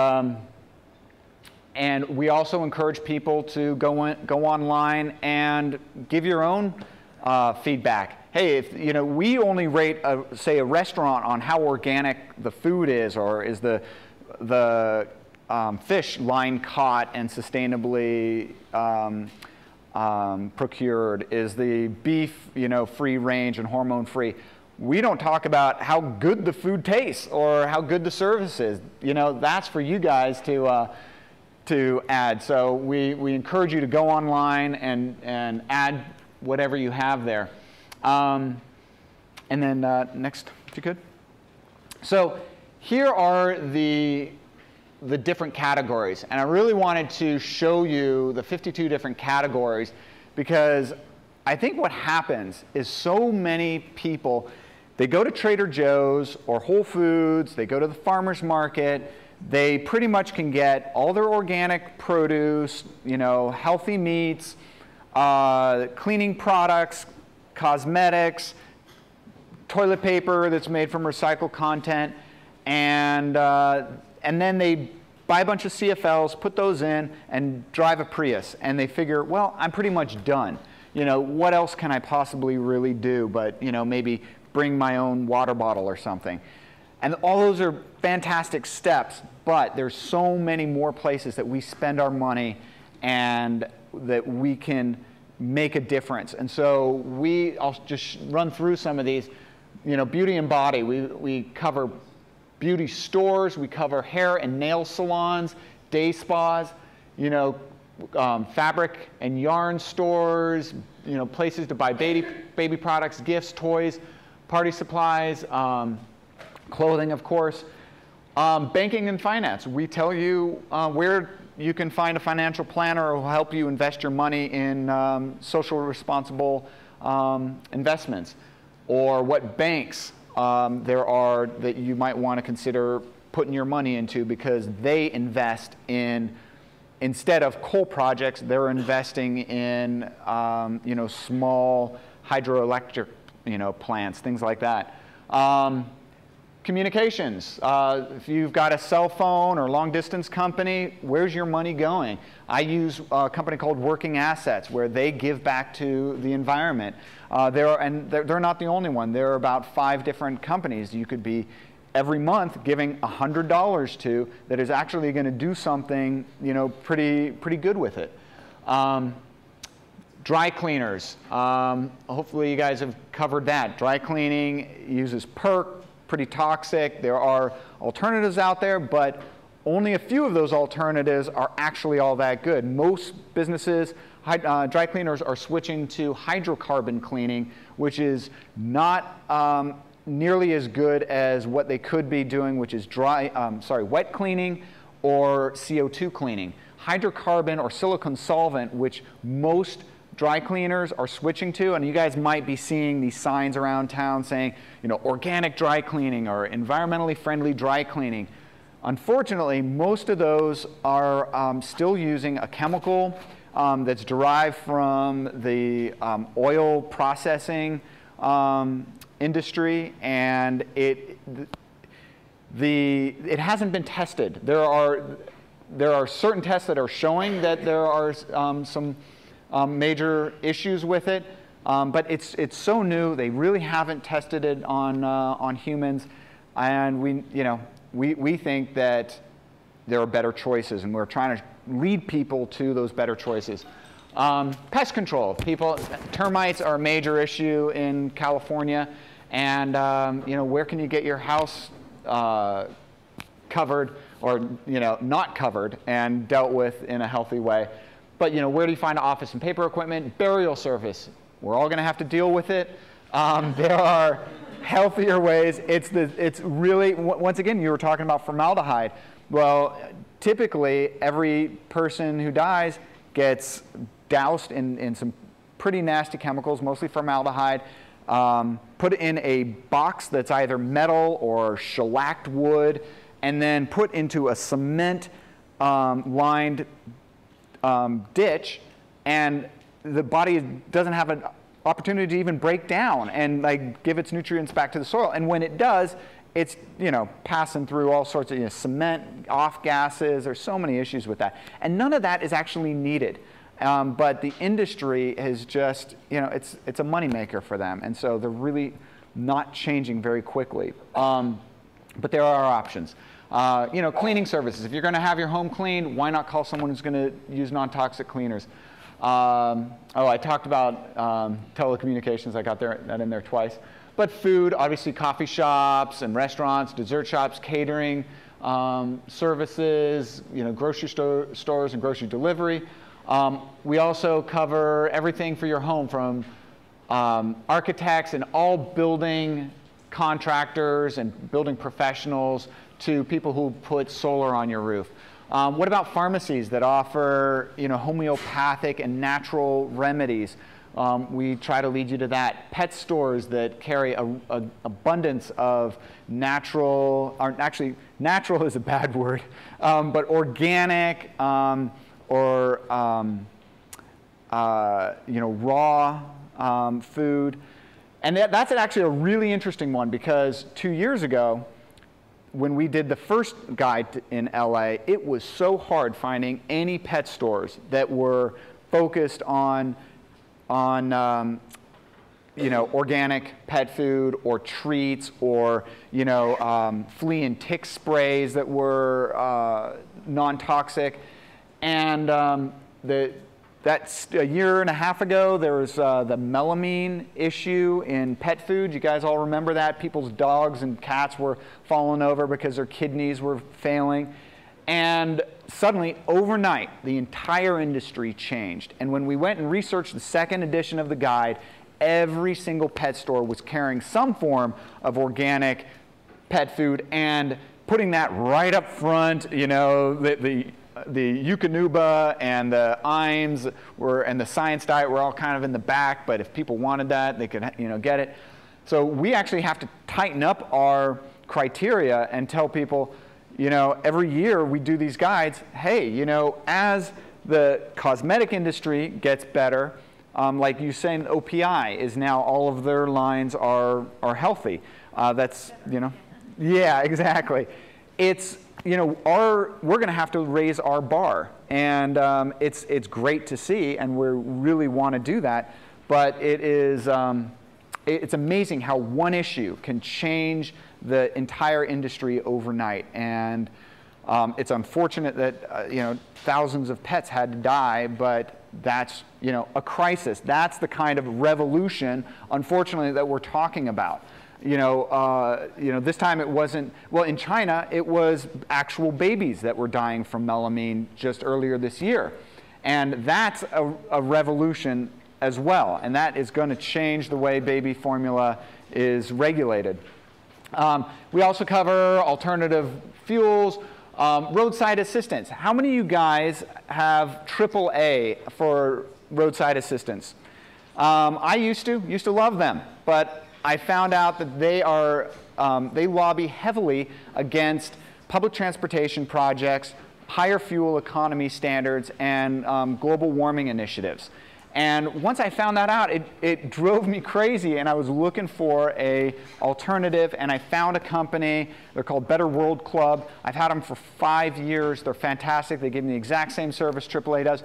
we also encourage people to go online and give your own feedback. Hey, if we only rate, say, a restaurant on how organic the food is, or is the fish line caught and sustainably procured, is the beef free range and hormone free. We don't talk about how good the food tastes or how good the service is. That's for you guys to add. So we encourage you to go online and add whatever you have there. And then next, if you could. So here are the different categories, and I really wanted to show you the 52 different categories, because I think what happens is so many people, they go to Trader Joe's or Whole Foods, they go to the farmer's market, they pretty much can get all their organic produce, healthy meats, cleaning products, cosmetics, toilet paper that's made from recycled content, and then they buy a bunch of CFLs, put those in, and drive a Prius, and they figure, well, I'm pretty much done. What else can I possibly really do but, maybe bring my own water bottle or something. And all those are fantastic steps, but there's so many more places that we spend our money and that we can make a difference. And so I'll just run through some of these. Beauty and body, we cover beauty stores, we cover hair and nail salons, day spas, fabric and yarn stores, places to buy baby products, gifts, toys, party supplies, clothing, of course. Banking and finance, we tell you where you can find a financial planner who will help you invest your money in social responsible investments, or what banks there are that you might want to consider putting your money into, because they invest in, instead of coal projects, they're investing in small hydroelectric plants, things like that. Communications, if you've got a cell phone or long distance company, where's your money going? I use a company called Working Assets, where they give back to the environment. They're not the only one. There are about 5 different companies you could be every month giving $100 to that is actually going to do something pretty good with it. Dry cleaners, hopefully you guys have covered that. Dry cleaning uses PERC, pretty toxic. There are alternatives out there, but only a few of those alternatives are actually all that good. Most businesses, dry cleaners, are switching to hydrocarbon cleaning, which is not nearly as good as what they could be doing, which is wet cleaning or CO2 cleaning. Hydrocarbon or silicone solvent, which most dry cleaners are switching to, and you guys might be seeing these signs around town saying, you know, organic dry cleaning or environmentally friendly dry cleaning. Unfortunately, most of those are still using a chemical that's derived from the oil processing industry, and it hasn't been tested. There are certain tests that are showing that there are some major issues with it, but it's so new. They really haven't tested it on humans, and we think that there are better choices, and we're trying to lead people to those better choices. Pest control. Termites are a major issue in California, and where can you get your house covered or not covered and dealt with in a healthy way? But where do you find office and paper equipment? Burial service. We're all going to have to deal with it. There are healthier ways. It's really, once again, you were talking about formaldehyde. Well, typically every person who dies gets doused in some pretty nasty chemicals, mostly formaldehyde, put in a box that's either metal or shellacked wood, and then put into a cement lined ditch, and the body doesn't have an opportunity to even break down and give its nutrients back to the soil. And when it does, it's passing through all sorts of cement, off gases. There's so many issues with that, and none of that is actually needed. But the industry is just it's a moneymaker for them, and so they're really not changing very quickly. But there are options. Cleaning services. If you're going to have your home cleaned, why not call someone who's going to use non-toxic cleaners? I talked about telecommunications. I got that in there twice. But food, obviously coffee shops and restaurants, dessert shops, catering, services, grocery stores and grocery delivery. We also cover everything for your home, from architects and all building contractors and building professionals to people who put solar on your roof. What about pharmacies that offer homeopathic and natural remedies? We try to lead you to that. Pet stores that carry an abundance of natural, or actually natural is a bad word, but organic or raw food. And that's actually a really interesting one, because 2 years ago, when we did the first guide in LA, it was so hard finding any pet stores that were focused on organic pet food or treats or flea and tick sprays that were non-toxic. And that's a year and a half ago. There was the melamine issue in pet food. You guys all remember that? People's dogs and cats were falling over because their kidneys were failing. And suddenly, overnight, the entire industry changed. And when we went and researched the second edition of the guide, every single pet store was carrying some form of organic pet food and putting that right up front. The Eukanuba and the IMES and the Science Diet were all kind of in the back, but if people wanted that, they could get it. So we actually have to tighten up our criteria and tell people, every year we do these guides, hey, as the cosmetic industry gets better, like you saying, OPI is now, all of their lines are healthy. Yeah, exactly. It's, we're going to have to raise our bar, and it's great to see, and we really want to do that. But it's amazing how one issue can change the entire industry overnight, and it's unfortunate that thousands of pets had to die, but that's a crisis. That's the kind of revolution, unfortunately, that we're talking about. This time it wasn't, well, in China, it was actual babies that were dying from melamine just earlier this year. And that's a revolution as well. And that is going to change the way baby formula is regulated. We also cover alternative fuels, roadside assistance. How many of you guys have AAA for roadside assistance? I used to love them, but I found out that they lobby heavily against public transportation projects, higher fuel economy standards, and global warming initiatives. And once I found that out, it drove me crazy, and I was looking for an alternative, and I found a company. They're called Better World Club. I've had them for 5 years. They're fantastic. They give me the exact same service AAA does.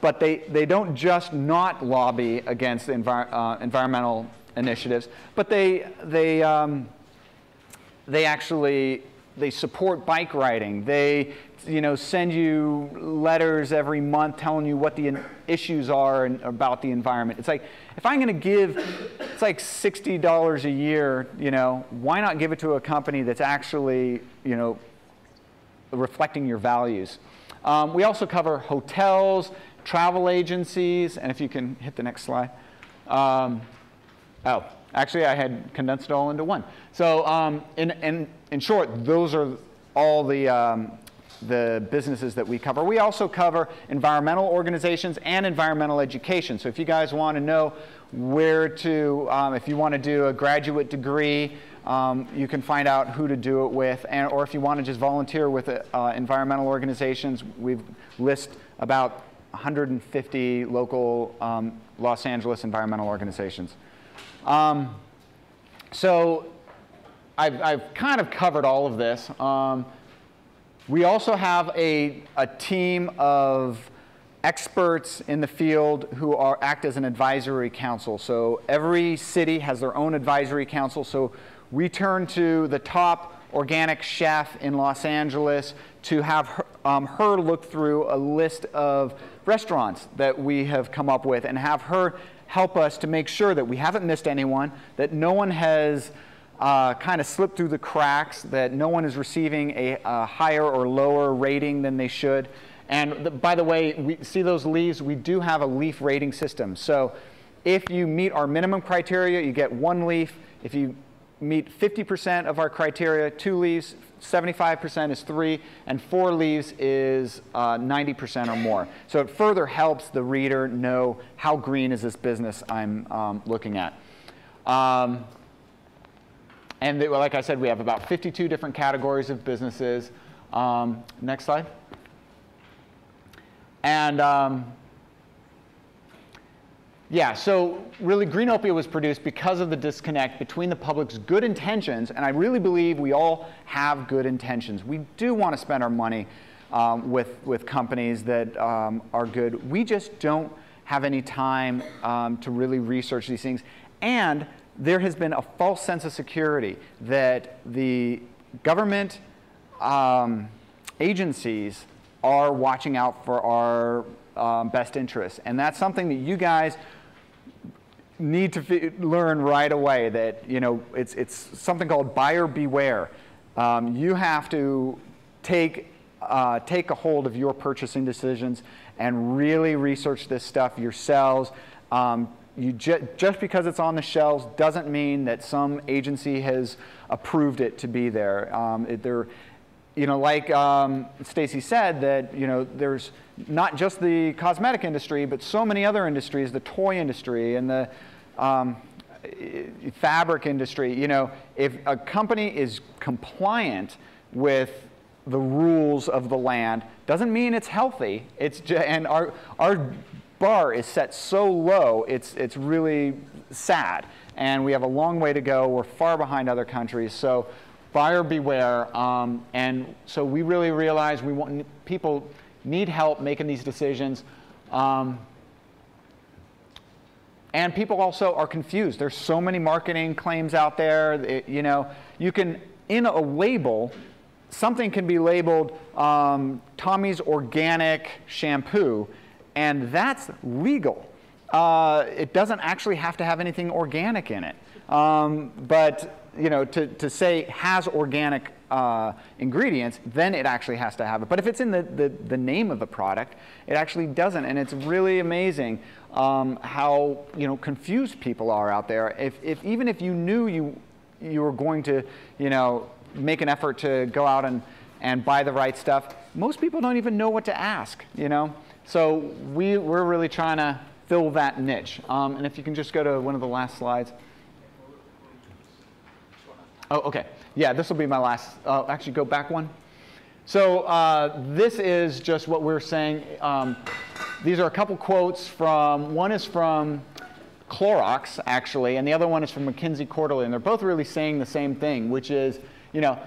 But they don't just not lobby against environmental initiatives, but they support bike riding. They send you letters every month telling you what the issues are about the environment. It's like, if I'm going to give, it's like $60 a year, why not give it to a company that's actually, reflecting your values? We also cover hotels, travel agencies, and if you can hit the next slide. Actually, I had condensed it all into one. So in short, those are all the businesses that we cover. We also cover environmental organizations and environmental education. So if you guys want to know where to, if you want to do a graduate degree, you can find out who to do it with, or if you want to just volunteer with environmental organizations, we list about 150 local Los Angeles environmental organizations. So I've kind of covered all of this. We also have a team of experts in the field who act as an advisory council. So every city has their own advisory council. So we turn to the top organic chef in Los Angeles to have her look through a list of restaurants that we have come up with and have her help us to make sure that we haven't missed anyone, that no one has kind of slipped through the cracks, that no one is receiving a higher or lower rating than they should. And by the way, we see those leaves, we do have a leaf rating system. So if you meet our minimum criteria, you get 1 leaf. If you meet 50% of our criteria, 2 leaves, 75% is 3, and 4 leaves is 90% or more. So it further helps the reader know how green is this business I'm looking at. And like I said, we have about 52 different categories of businesses. Next slide. And yeah, so really Greenopia was produced because of the disconnect between the public's good intentions, and I really believe we all have good intentions. We do want to spend our money with companies that are good. We just don't have any time to really research these things. And there has been a false sense of security that the government agencies are watching out for our best interests. And that's something that you guys need to learn right away, that it's something called buyer beware. You have to take a hold of your purchasing decisions and really research this stuff yourselves. Just because it's on the shelves doesn't mean that some agency has approved it to be there. Like Stacy said, that there's not just the cosmetic industry, but so many other industries, the toy industry and the fabric industry. If a company is compliant with the rules of the land, doesn't mean it's healthy. And our bar is set so low, it's really sad. And we have a long way to go. We're far behind other countries. So buyer beware. And so we really realize people need help making these decisions. And people also are confused. There's so many marketing claims out there. You can, in a label, something can be labeled Tommy's Organic Shampoo, and that's legal. It doesn't actually have to have anything organic in it. But you know, to say has organic ingredients, then it actually has to have it. But if it's in the name of the product, it actually doesn't. And it's really amazing how, you know, confused people are out there. Even if you knew you were going to, you know, make an effort to go out and buy the right stuff, most people don't even know what to ask, you know. So we're really trying to fill that niche. And if you can just go to one of the last slides. Oh, OK. Yeah, this will be my last. Actually, go back one. So this is just what we're saying. These are a couple quotes from, one is from Clorox, actually, and the other one is from McKinsey Quarterly. And they're both really saying the same thing, which is, you know,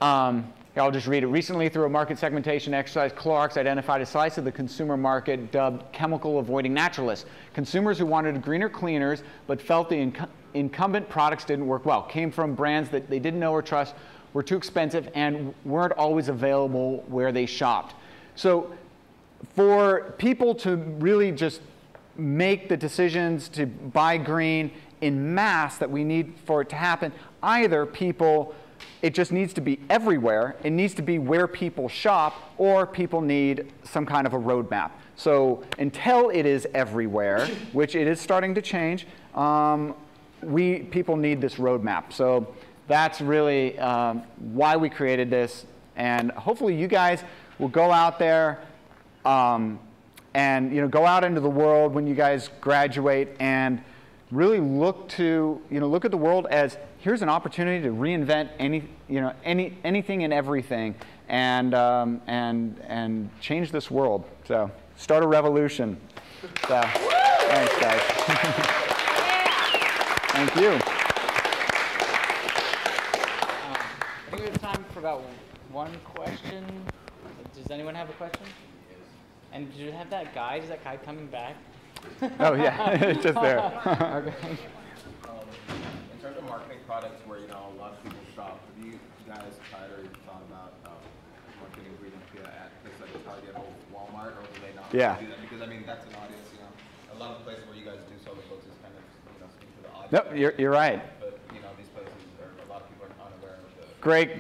I'll just read it. Recently, through a market segmentation exercise, Clorox identified a slice of the consumer market dubbed chemical-avoiding naturalists. Consumers who wanted greener cleaners but felt the incumbent products didn't work well, came from brands that they didn't know or trust, were too expensive, and weren't always available where they shopped. So for people to really just make the decisions to buy green in mass that we need for it to happen, either people, it just needs to be everywhere, it needs to be where people shop, or people need some kind of a roadmap. So until it is everywhere, which it is starting to change, people need this roadmap. So that's really why we created this. And hopefully you guys will go out there and, you know, go out into the world when you guys graduate and really look to, you know, look at the world as here's an opportunity to reinvent anything and everything, and change this world. So start a revolution. So thanks, guys. Thank you. I think we have time for about one question. Does anyone have a question? And do you have that guide? Is that guide coming back? Oh yeah, it's just there. Okay. In terms of marketing products where, you know, a lot of people shop, have you guys tried or thought about marketing ingredients at places like Target or Walmart, or do they not Yeah. do that? Because I mean, that's an audience, you know, a lot of the places where you guys do sell the books is kind of, you know, speak to the audience. Nope, you're right. But, you know, these places are, a lot of people are unaware of the.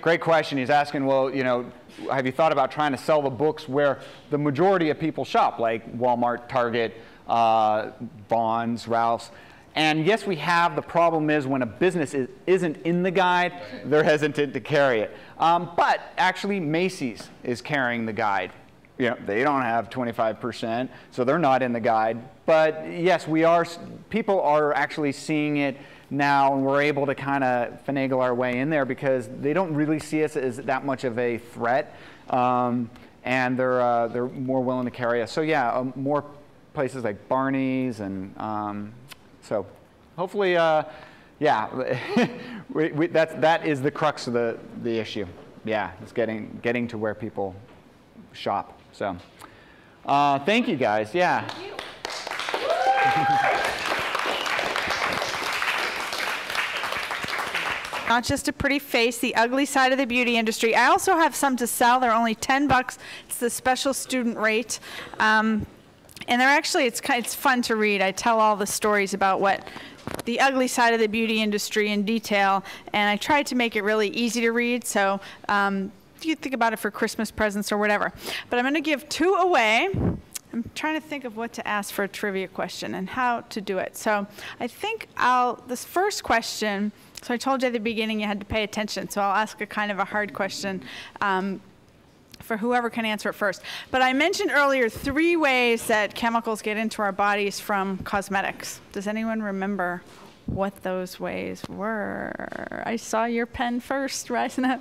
Great question. He's asking, well, you know, have you thought about trying to sell the books where the majority of people shop, like Walmart, Target, Bonds, Ralph's? And yes, we have. The problem is when a business isn't in the guide, they're hesitant to carry it. But actually, Macy's is carrying the guide. You know, they don't have 25%, so they're not in the guide. But yes, people are actually seeing it now, and we're able to kind of finagle our way in there because they don't really see us as that much of a threat, and they're more willing to carry us. So yeah, more places like Barney's, and so hopefully, yeah, that is the crux of the issue. Yeah, it's getting to where people shop. So thank you guys. Yeah. Not just a pretty face, the ugly side of the beauty industry. I also have some to sell. They're only $10. It's the special student rate. And they're actually, it's fun to read. I tell all the stories about what the ugly side of the beauty industry in detail, and I tried to make it really easy to read, so you think about it for Christmas presents or whatever. But I'm going to give 2 away. I'm trying to think of what to ask for a trivia question and how to do it. So I think this first question, so I told you at the beginning you had to pay attention, so I'll ask a kind of a hard question for whoever can answer it first. But I mentioned earlier 3 ways that chemicals get into our bodies from cosmetics. Does anyone remember what those ways were? I saw your pen first rising up.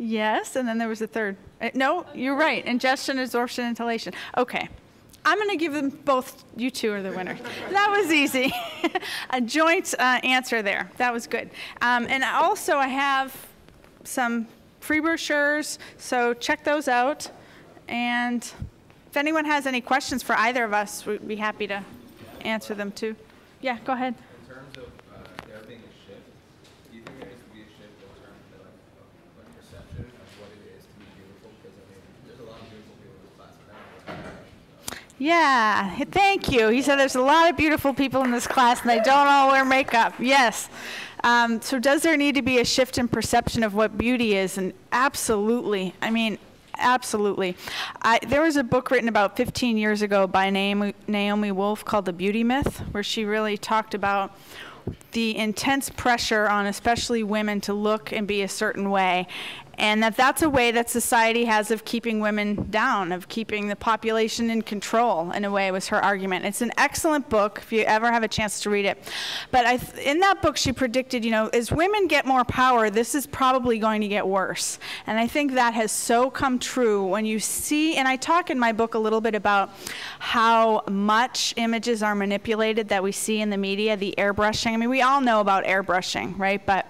Yes, and then there was a third. No, you're right. Ingestion, absorption, inhalation. Okay. I'm going to give them both. You 2 are the winners. That was easy. A joint answer there. That was good. And also I have some free brochures, so check those out. And if anyone has any questions for either of us, we'd be happy to answer them too. Yeah, go ahead. In terms of there being a shift, do you think there needs to be a shift in terms of like perception of what it is to be beautiful? Because I mean, there's a lot of Yeah, thank you. He said there's a lot of beautiful people in this class and they don't all wear makeup. Yes. So does there need to be a shift in perception of what beauty is? And absolutely. I mean, absolutely. There was a book written about 15 years ago by Naomi Wolf called The Beauty Myth, where she really talked about the intense pressure on especially women to look and be a certain way. And that's a way that society has of keeping women down, of keeping the population in control, in a way, was her argument. It's an excellent book, if you ever have a chance to read it. But in that book, she predicted, you know, as women get more power, this is probably going to get worse. And I think that has so come true when you see, and I talk in my book a little bit about how much images are manipulated that we see in the media, the airbrushing. I mean, we all know about airbrushing, right? But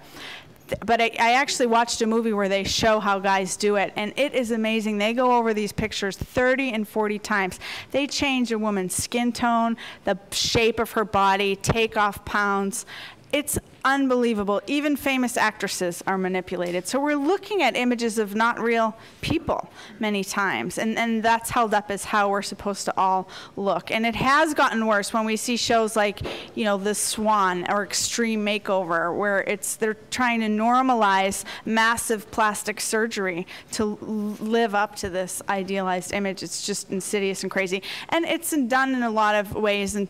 I actually watched a movie where they show how guys do it, and it is amazing. They go over these pictures 30 and 40 times. They change a woman's skin tone, the shape of her body, take off pounds. It's unbelievable. Even famous actresses are manipulated. So we're looking at images of not real people many times, and that's held up as how we're supposed to all look. And it has gotten worse when we see shows like, you know, The Swan or Extreme Makeover, where they're trying to normalize massive plastic surgery to live up to this idealized image. It's just insidious and crazy. And it's done in a lot of ways, and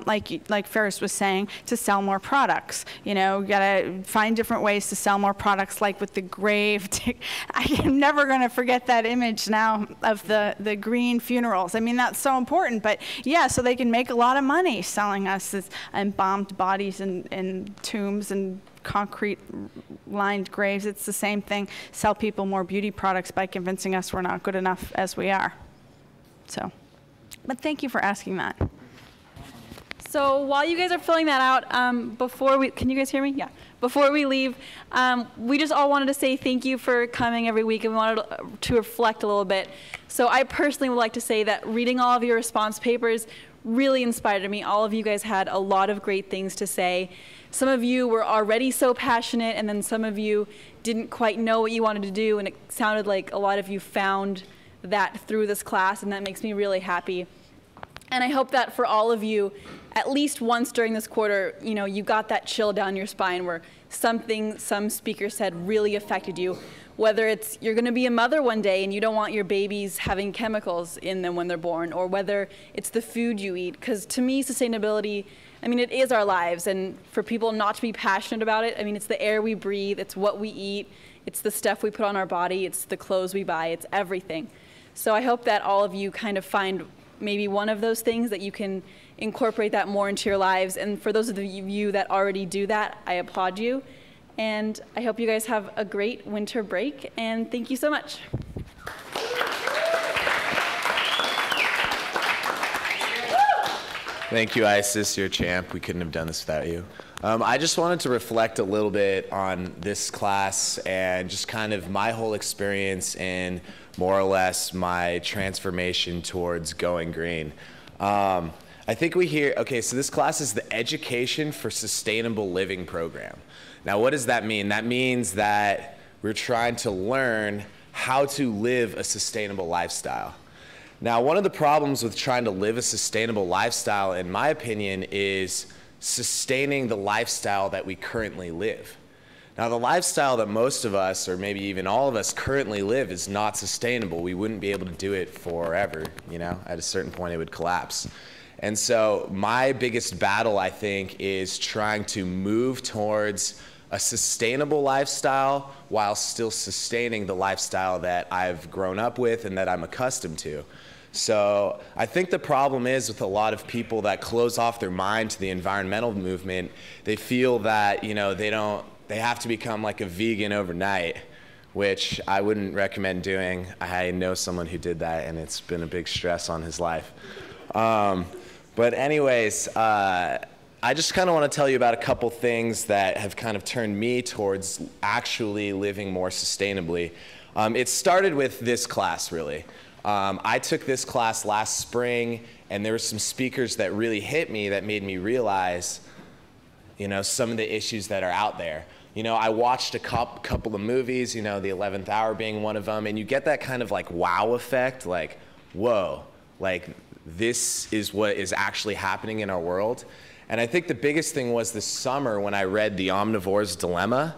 like Ferris was saying, to sell more products. You know, you gotta find different ways to sell more products, like with the grave. I am never gonna forget that image now of the green funerals. I mean, that's so important, but yeah, so they can make a lot of money selling us as embalmed bodies in tombs and concrete-lined graves. It's the same thing. Sell people more beauty products by convincing us we're not good enough as we are. So, but thank you for asking that. So while you guys are filling that out, can you guys hear me? Yeah. Before we leave, we just all wanted to say thank you for coming every week, and we wanted to reflect a little bit. So I personally would like to say that reading all of your response papers really inspired me. All of you guys had a lot of great things to say. Some of you were already so passionate, and then some of you didn't quite know what you wanted to do, and it sounded like a lot of you found that through this class, and that makes me really happy. And I hope that for all of you, at least once during this quarter, you know, you got that chill down your spine where something some speaker said really affected you. Whether it's you're going to be a mother one day and you don't want your babies having chemicals in them when they're born, or whether it's the food you eat. Because to me, sustainability, I mean, it is our lives. And for people not to be passionate about it, I mean, it's the air we breathe, it's what we eat, it's the stuff we put on our body, it's the clothes we buy, it's everything. So I hope that all of you kind of find maybe one of those things that you can incorporate that more into your lives. And for those of you that already do that, I applaud you. And I hope you guys have a great winter break, and thank you so much. Thank you, Isis. You're a champ. We couldn't have done this without you. I just wanted to reflect a little bit on this class and just kind of my whole experience in more or less my transformation towards going green. I think we hear, okay, so this class is the Education for Sustainable Living program. Now, what does that mean? That means that we're trying to learn how to live a sustainable lifestyle. Now, one of the problems with trying to live a sustainable lifestyle, in my opinion, is sustaining the lifestyle that we currently live. Now, the lifestyle that most of us, or maybe even all of us, currently live is not sustainable. We wouldn't be able to do it forever, you know? At a certain point, it would collapse. And so my biggest battle, I think, is trying to move towards a sustainable lifestyle while still sustaining the lifestyle that I've grown up with and that I'm accustomed to. So I think the problem is with a lot of people that close off their mind to the environmental movement, they feel that, you know, they have to become like a vegan overnight, which I wouldn't recommend doing. I know someone who did that, and it's been a big stress on his life. But anyways, I just kind of want to tell you about a couple things that have kind of turned me towards actually living more sustainably. It started with this class, really. I took this class last spring, and there were some speakers that really hit me that made me realize, you know, some of the issues that are out there. You know, I watched a couple of movies, you know, The 11th Hour being one of them, and you get that kind of like wow effect, like, whoa, like this is what is actually happening in our world. And I think the biggest thing was this summer when I read The Omnivore's Dilemma.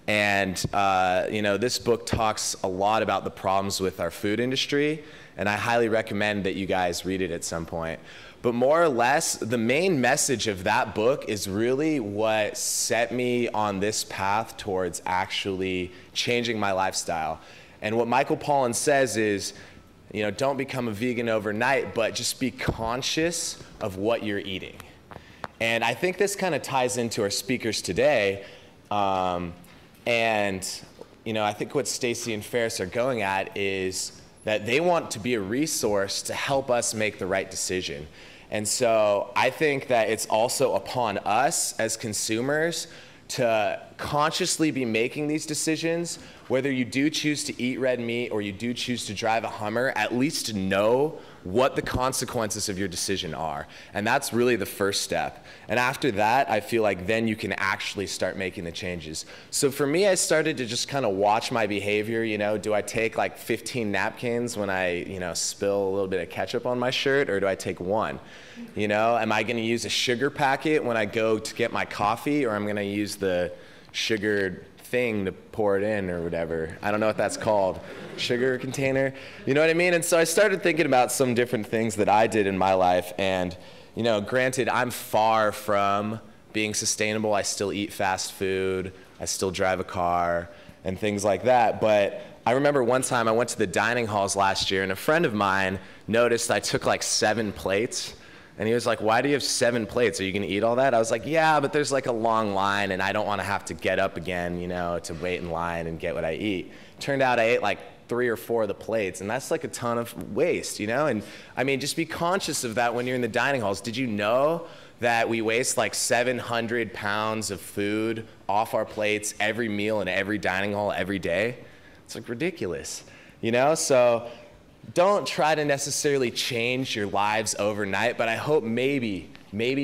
And this book talks a lot about the problems with our food industry, and I highly recommend that you guys read it at some point. But more or less, the main message of that book is really what set me on this path towards actually changing my lifestyle. And what Michael Pollan says is, don't become a vegan overnight, but just be conscious of what you're eating. And I think this kind of ties into our speakers today. I think what Stacy and Ferris are going at is that they want to be a resource to help us make the right decision. And so I think that it's also upon us as consumers to consciously be making these decisions, whether you do choose to eat red meat or you do choose to drive a Hummer, at least to know what the consequences of your decision are. And that's really the first step. And after that, I feel like then you can actually start making the changes. So for me, I started to just kind of watch my behavior. Do I take like 15 napkins when I, spill a little bit of ketchup on my shirt, or do I take one? Am I gonna use a sugar packet when I go to get my coffee, or I'm gonna use the sugared thing to pour it in or whatever? I don't know what that's called. Sugar container? You know what I mean? And so I started thinking about some different things that I did in my life. And, granted, I'm far from being sustainable. I still eat fast food. I still drive a car and things like that. But I remember one time I went to the dining halls last year, and a friend of mine noticed I took like 7 plates. And he was like, "Why do you have 7 plates? Are you gonna eat all that?" I was like, "Yeah, but there's like a long line, and I don't wanna have to get up again, to wait in line and get what I eat." Turned out I ate like 3 or 4 of the plates, and that's like a ton of waste, And I mean, just be conscious of that when you're in the dining halls. Did you know that we waste like 700 pounds of food off our plates every meal in every dining hall every day? It's like ridiculous, So don't try to necessarily change your lives overnight, but I hope maybe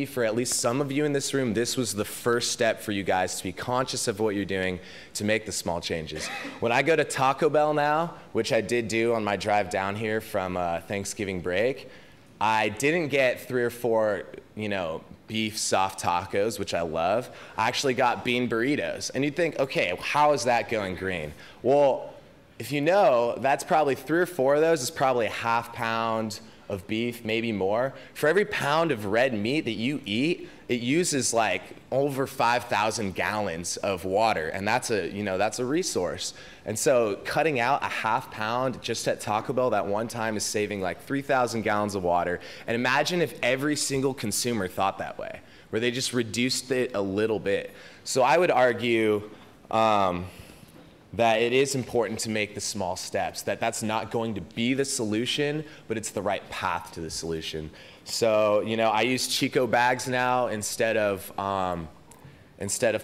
for at least some of you in this room, this was the first step for you guys to be conscious of what you're doing to make the small changes. When I go to Taco Bell now, which I did do on my drive down here from Thanksgiving break, I didn't get 3 or 4, beef soft tacos, which I love. I actually got bean burritos. And you'd think, okay, how is that going green? Well, if that's probably 3 or 4 of those is probably a ½ pound of beef, maybe more. For every pound of red meat that you eat, it uses like over 5,000 gallons of water, and that's a resource. And so cutting out a ½ pound just at Taco Bell that one time is saving like 3,000 gallons of water. And imagine if every single consumer thought that way, where they just reduced it a little bit. So I would argue that it is important to make the small steps, that's not going to be the solution, but it's the right path to the solution. So, I use Chico bags now instead of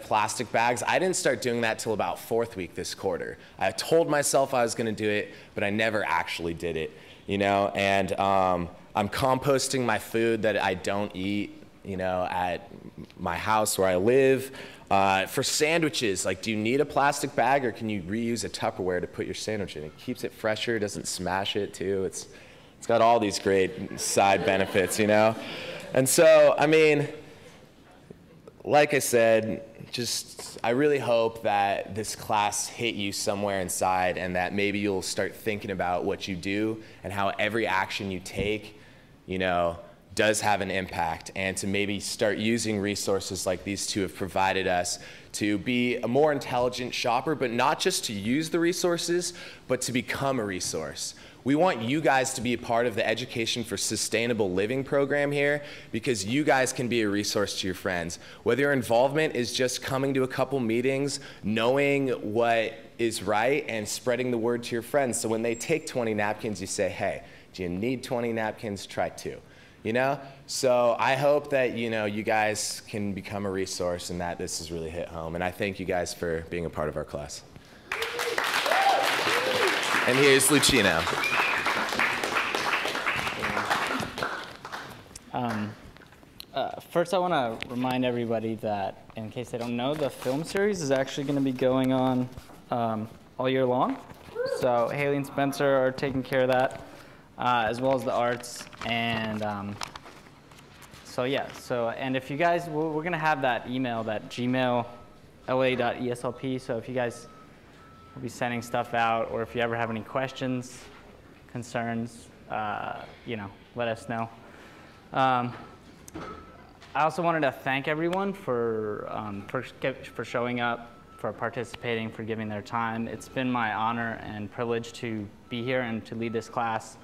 plastic bags. I didn't start doing that till about 4th week this quarter. I told myself I was gonna do it, but I never actually did it, and I'm composting my food that I don't eat, at my house where I live. For sandwiches, do you need a plastic bag, or can you reuse a Tupperware to put your sandwich in? It keeps it fresher, doesn't smash it too. It's got all these great side benefits, And so, I mean, like I said, I really hope that this class hit you somewhere inside, and that maybe you'll start thinking about what you do and how every action you take, does have an impact, and to maybe start using resources like these two have provided us to be a more intelligent shopper, but not just to use the resources, but to become a resource. We want you guys to be a part of the Education for Sustainable Living program here, because you guys can be a resource to your friends. Whether your involvement is just coming to a couple meetings, knowing what is right, and spreading the word to your friends. So when they take 20 napkins, you say, "Hey, do you need 20 napkins? Try 2. So I hope that, you guys can become a resource, and that this has really hit home. And I thank you guys for being a part of our class. And here's Lucino. First, I want to remind everybody that, in case they don't know, the film series is actually going to be going on all year long. So Haley and Spencer are taking care of that. as well as the arts. And so yeah, and if you guys, we're going to have that email, that Gmail, la.eslp. So if you guys will be sending stuff out, or if you ever have any questions, concerns, let us know. I also wanted to thank everyone for showing up, for participating, for giving their time. It's been my honor and privilege to be here and to lead this class.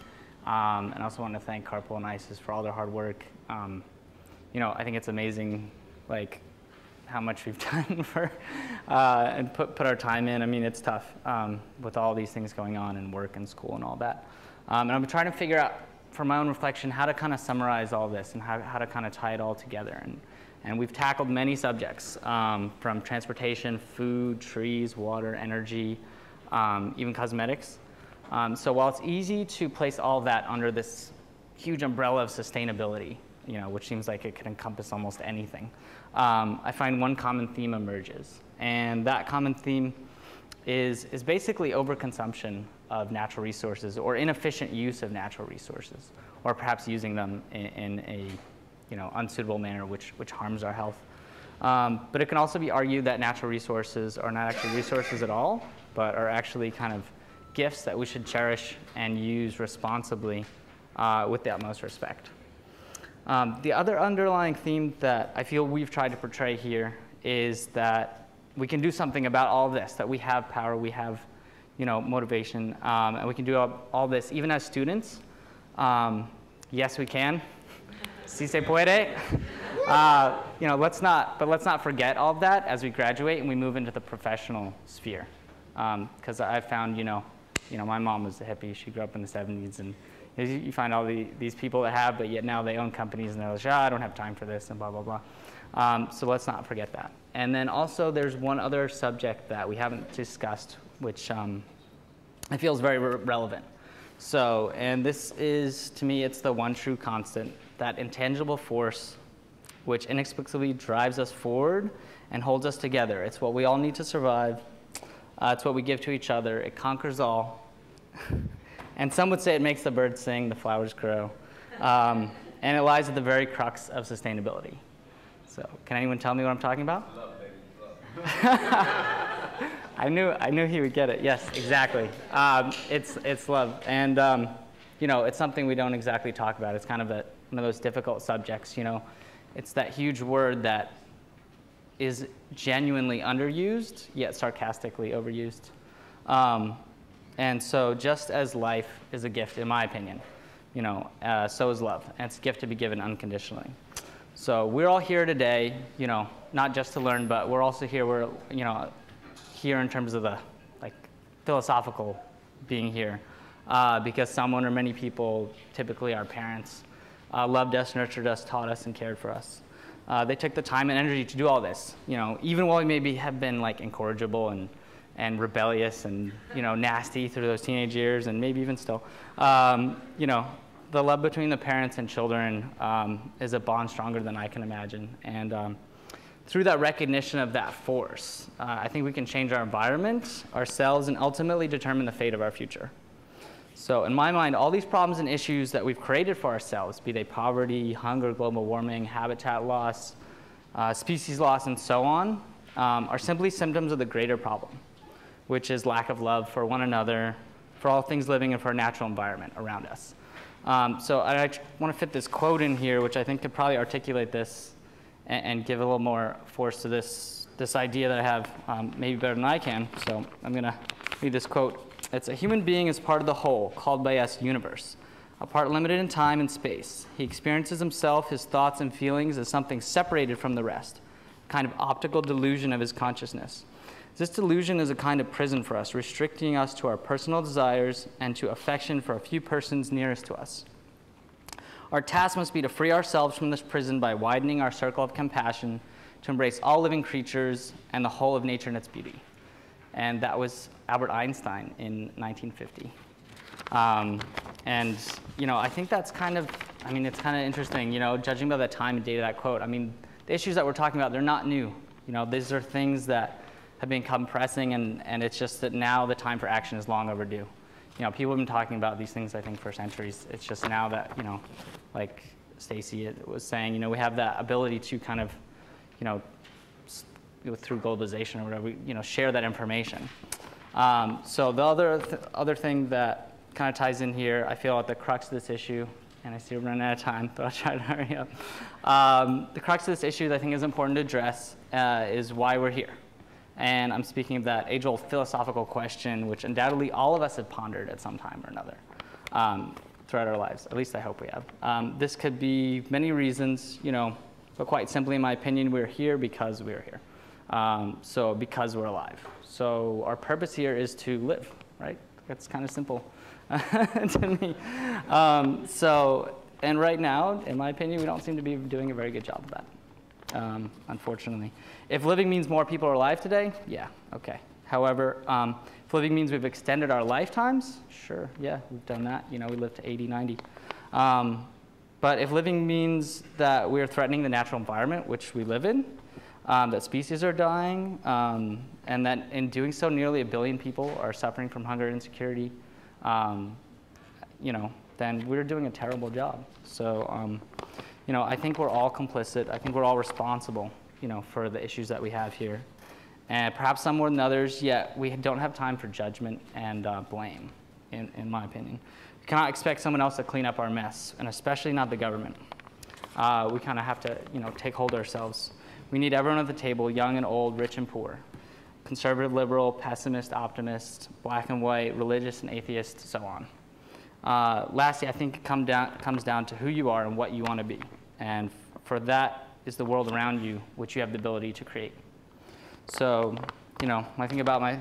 And I also want to thank Carpool and ISIS for all their hard work. I think it's amazing, how much we've done for and put our time in. I mean, it's tough with all these things going on and work and school and all that. And I'm trying to figure out, for my own reflection, how to kind of summarize all this and how to kind of tie it all together. And we've tackled many subjects, from transportation, food, trees, water, energy, even cosmetics. So while it's easy to place all of that under this huge umbrella of sustainability, which seems like it could encompass almost anything, I find one common theme emerges. And that common theme is basically overconsumption of natural resources, or inefficient use of natural resources, or perhaps using them in a unsuitable manner which harms our health. But it can also be argued that natural resources are not actually resources at all, but are actually kind of gifts that we should cherish and use responsibly with the utmost respect. The other underlying theme that I feel we've tried to portray here is that we can do something about all of this, that we have power, we have motivation, and we can do all this even as students. Yes, we can. Si se puede. Let's not forget all of that as we graduate and we move into the professional sphere. Because I've found, my mom was a hippie. She grew up in the 70s, and you find all these people that have, but yet now they own companies, and they're like, I don't have time for this, and blah, blah, blah. So let's not forget that. And then also there's one other subject that we haven't discussed, which I feel is very relevant. So, and this is, to me, it's the one true constant, that intangible force which inexplicably drives us forward and holds us together. It's what we all need to survive. It's what we give to each other. It conquers all. And some would say it makes the birds sing, the flowers grow. And it lies at the very crux of sustainability. So, can anyone tell me what I'm talking about? Love, baby, love. I knew he would get it. Yes, exactly. It's love, and it's something we don't exactly talk about. It's kind of one of those difficult subjects. It's that huge word that is genuinely underused, yet sarcastically overused. And so, just as life is a gift, in my opinion, so is love, and it's a gift to be given unconditionally. So we're all here today, not just to learn, but we're also here. We're here in terms of the philosophical being here, because someone or many people, typically our parents, loved us, nurtured us, taught us, and cared for us. They took the time and energy to do all this, even while we maybe have been incorrigible and rebellious and nasty through those teenage years, and maybe even still. The love between the parents and children is a bond stronger than I can imagine. And through that recognition of that force, I think we can change our environment, ourselves, and ultimately determine the fate of our future. So in my mind, all these problems and issues that we've created for ourselves, be they poverty, hunger, global warming, habitat loss, species loss, and so on, are simply symptoms of the greater problem, which is lack of love for one another, for all things living, and for our natural environment around us. So I want to fit this quote in here, which I think could probably articulate this and give a little more force to this idea that I have, maybe better than I can. So I'm going to read this quote. It's, "A human being is part of the whole, called by us universe, a part limited in time and space. He experiences himself, his thoughts and feelings as something separated from the rest, a kind of optical delusion of his consciousness. This delusion is a kind of prison for us, restricting us to our personal desires and to affection for a few persons nearest to us. Our task must be to free ourselves from this prison by widening our circle of compassion to embrace all living creatures and the whole of nature and its beauty." And that was Albert Einstein in 1950. And, I think that's it's kind of interesting, judging by the time and date of that quote. I mean, the issues that we're talking about, they're not new. These are things that have become pressing, and it's just that now the time for action is long overdue. people have been talking about these things, I think, for centuries. It's just now that, like Stacy was saying, we have that ability to kind of, through globalization or whatever, share that information. So the other thing that kind of ties in here, I feel at the crux of this issue, and I see we're running out of time, so I'll try to hurry up. The crux of this issue that I think is important to address is why we're here. And I'm speaking of that age-old philosophical question, which undoubtedly all of us have pondered at some time or another throughout our lives. At least I hope we have. This could be many reasons, but quite simply, in my opinion, we're here because we're here. So because we're alive. So our purpose here is to live, right? That's kind of simple to me. And right now, in my opinion, we don't seem to be doing a very good job of that. Unfortunately. If living means more people are alive today, yeah, okay. However, if living means we've extended our lifetimes, sure, yeah, we've done that. We lived to 80, 90. But if living means that we're threatening the natural environment which we live in, that species are dying, and that in doing so, nearly 1 billion people are suffering from hunger and insecurity, then we're doing a terrible job. So, I think we're all complicit. I think we're all responsible, for the issues that we have here. And perhaps some more than others, yet we don't have time for judgment and blame, in my opinion. We cannot expect someone else to clean up our mess, and especially not the government. We kind of have to, take hold ourselves. We need everyone at the table, young and old, rich and poor, conservative, liberal, pessimist, optimist, black and white, religious and atheist, so on. Lastly, I think it comes down to who you are and what you want to be. And for that is the world around you, which you have the ability to create. So, when I think about me,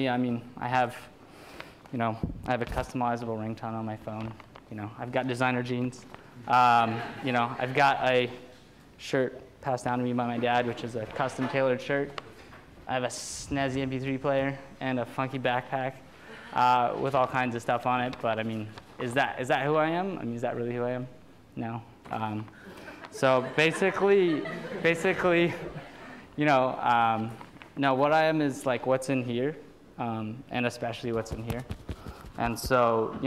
I have a customizable ringtone on my phone. I've got designer jeans. I've got a shirt passed down to me by my dad, which is a custom tailored shirt. I have a snazzy MP3 player and a funky backpack with all kinds of stuff on it. But is that who I am? Is that really who I am? No. So basically, no, what I am is like what's in here, and especially what's in here. And so,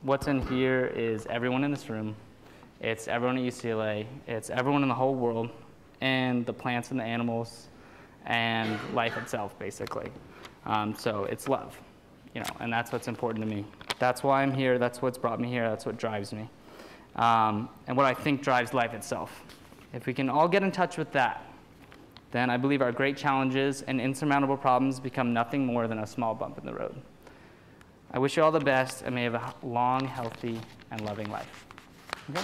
what's in here is everyone in this room. It's everyone at UCLA. It's everyone in the whole world, and the plants and the animals, and life itself, basically. So it's love, and that's what's important to me. That's why I'm here. That's what's brought me here. That's what drives me. And what I think drives life itself. If we can all get in touch with that, then I believe our great challenges and insurmountable problems become nothing more than a small bump in the road. I wish you all the best, and may you have a long, healthy, and loving life. Okay?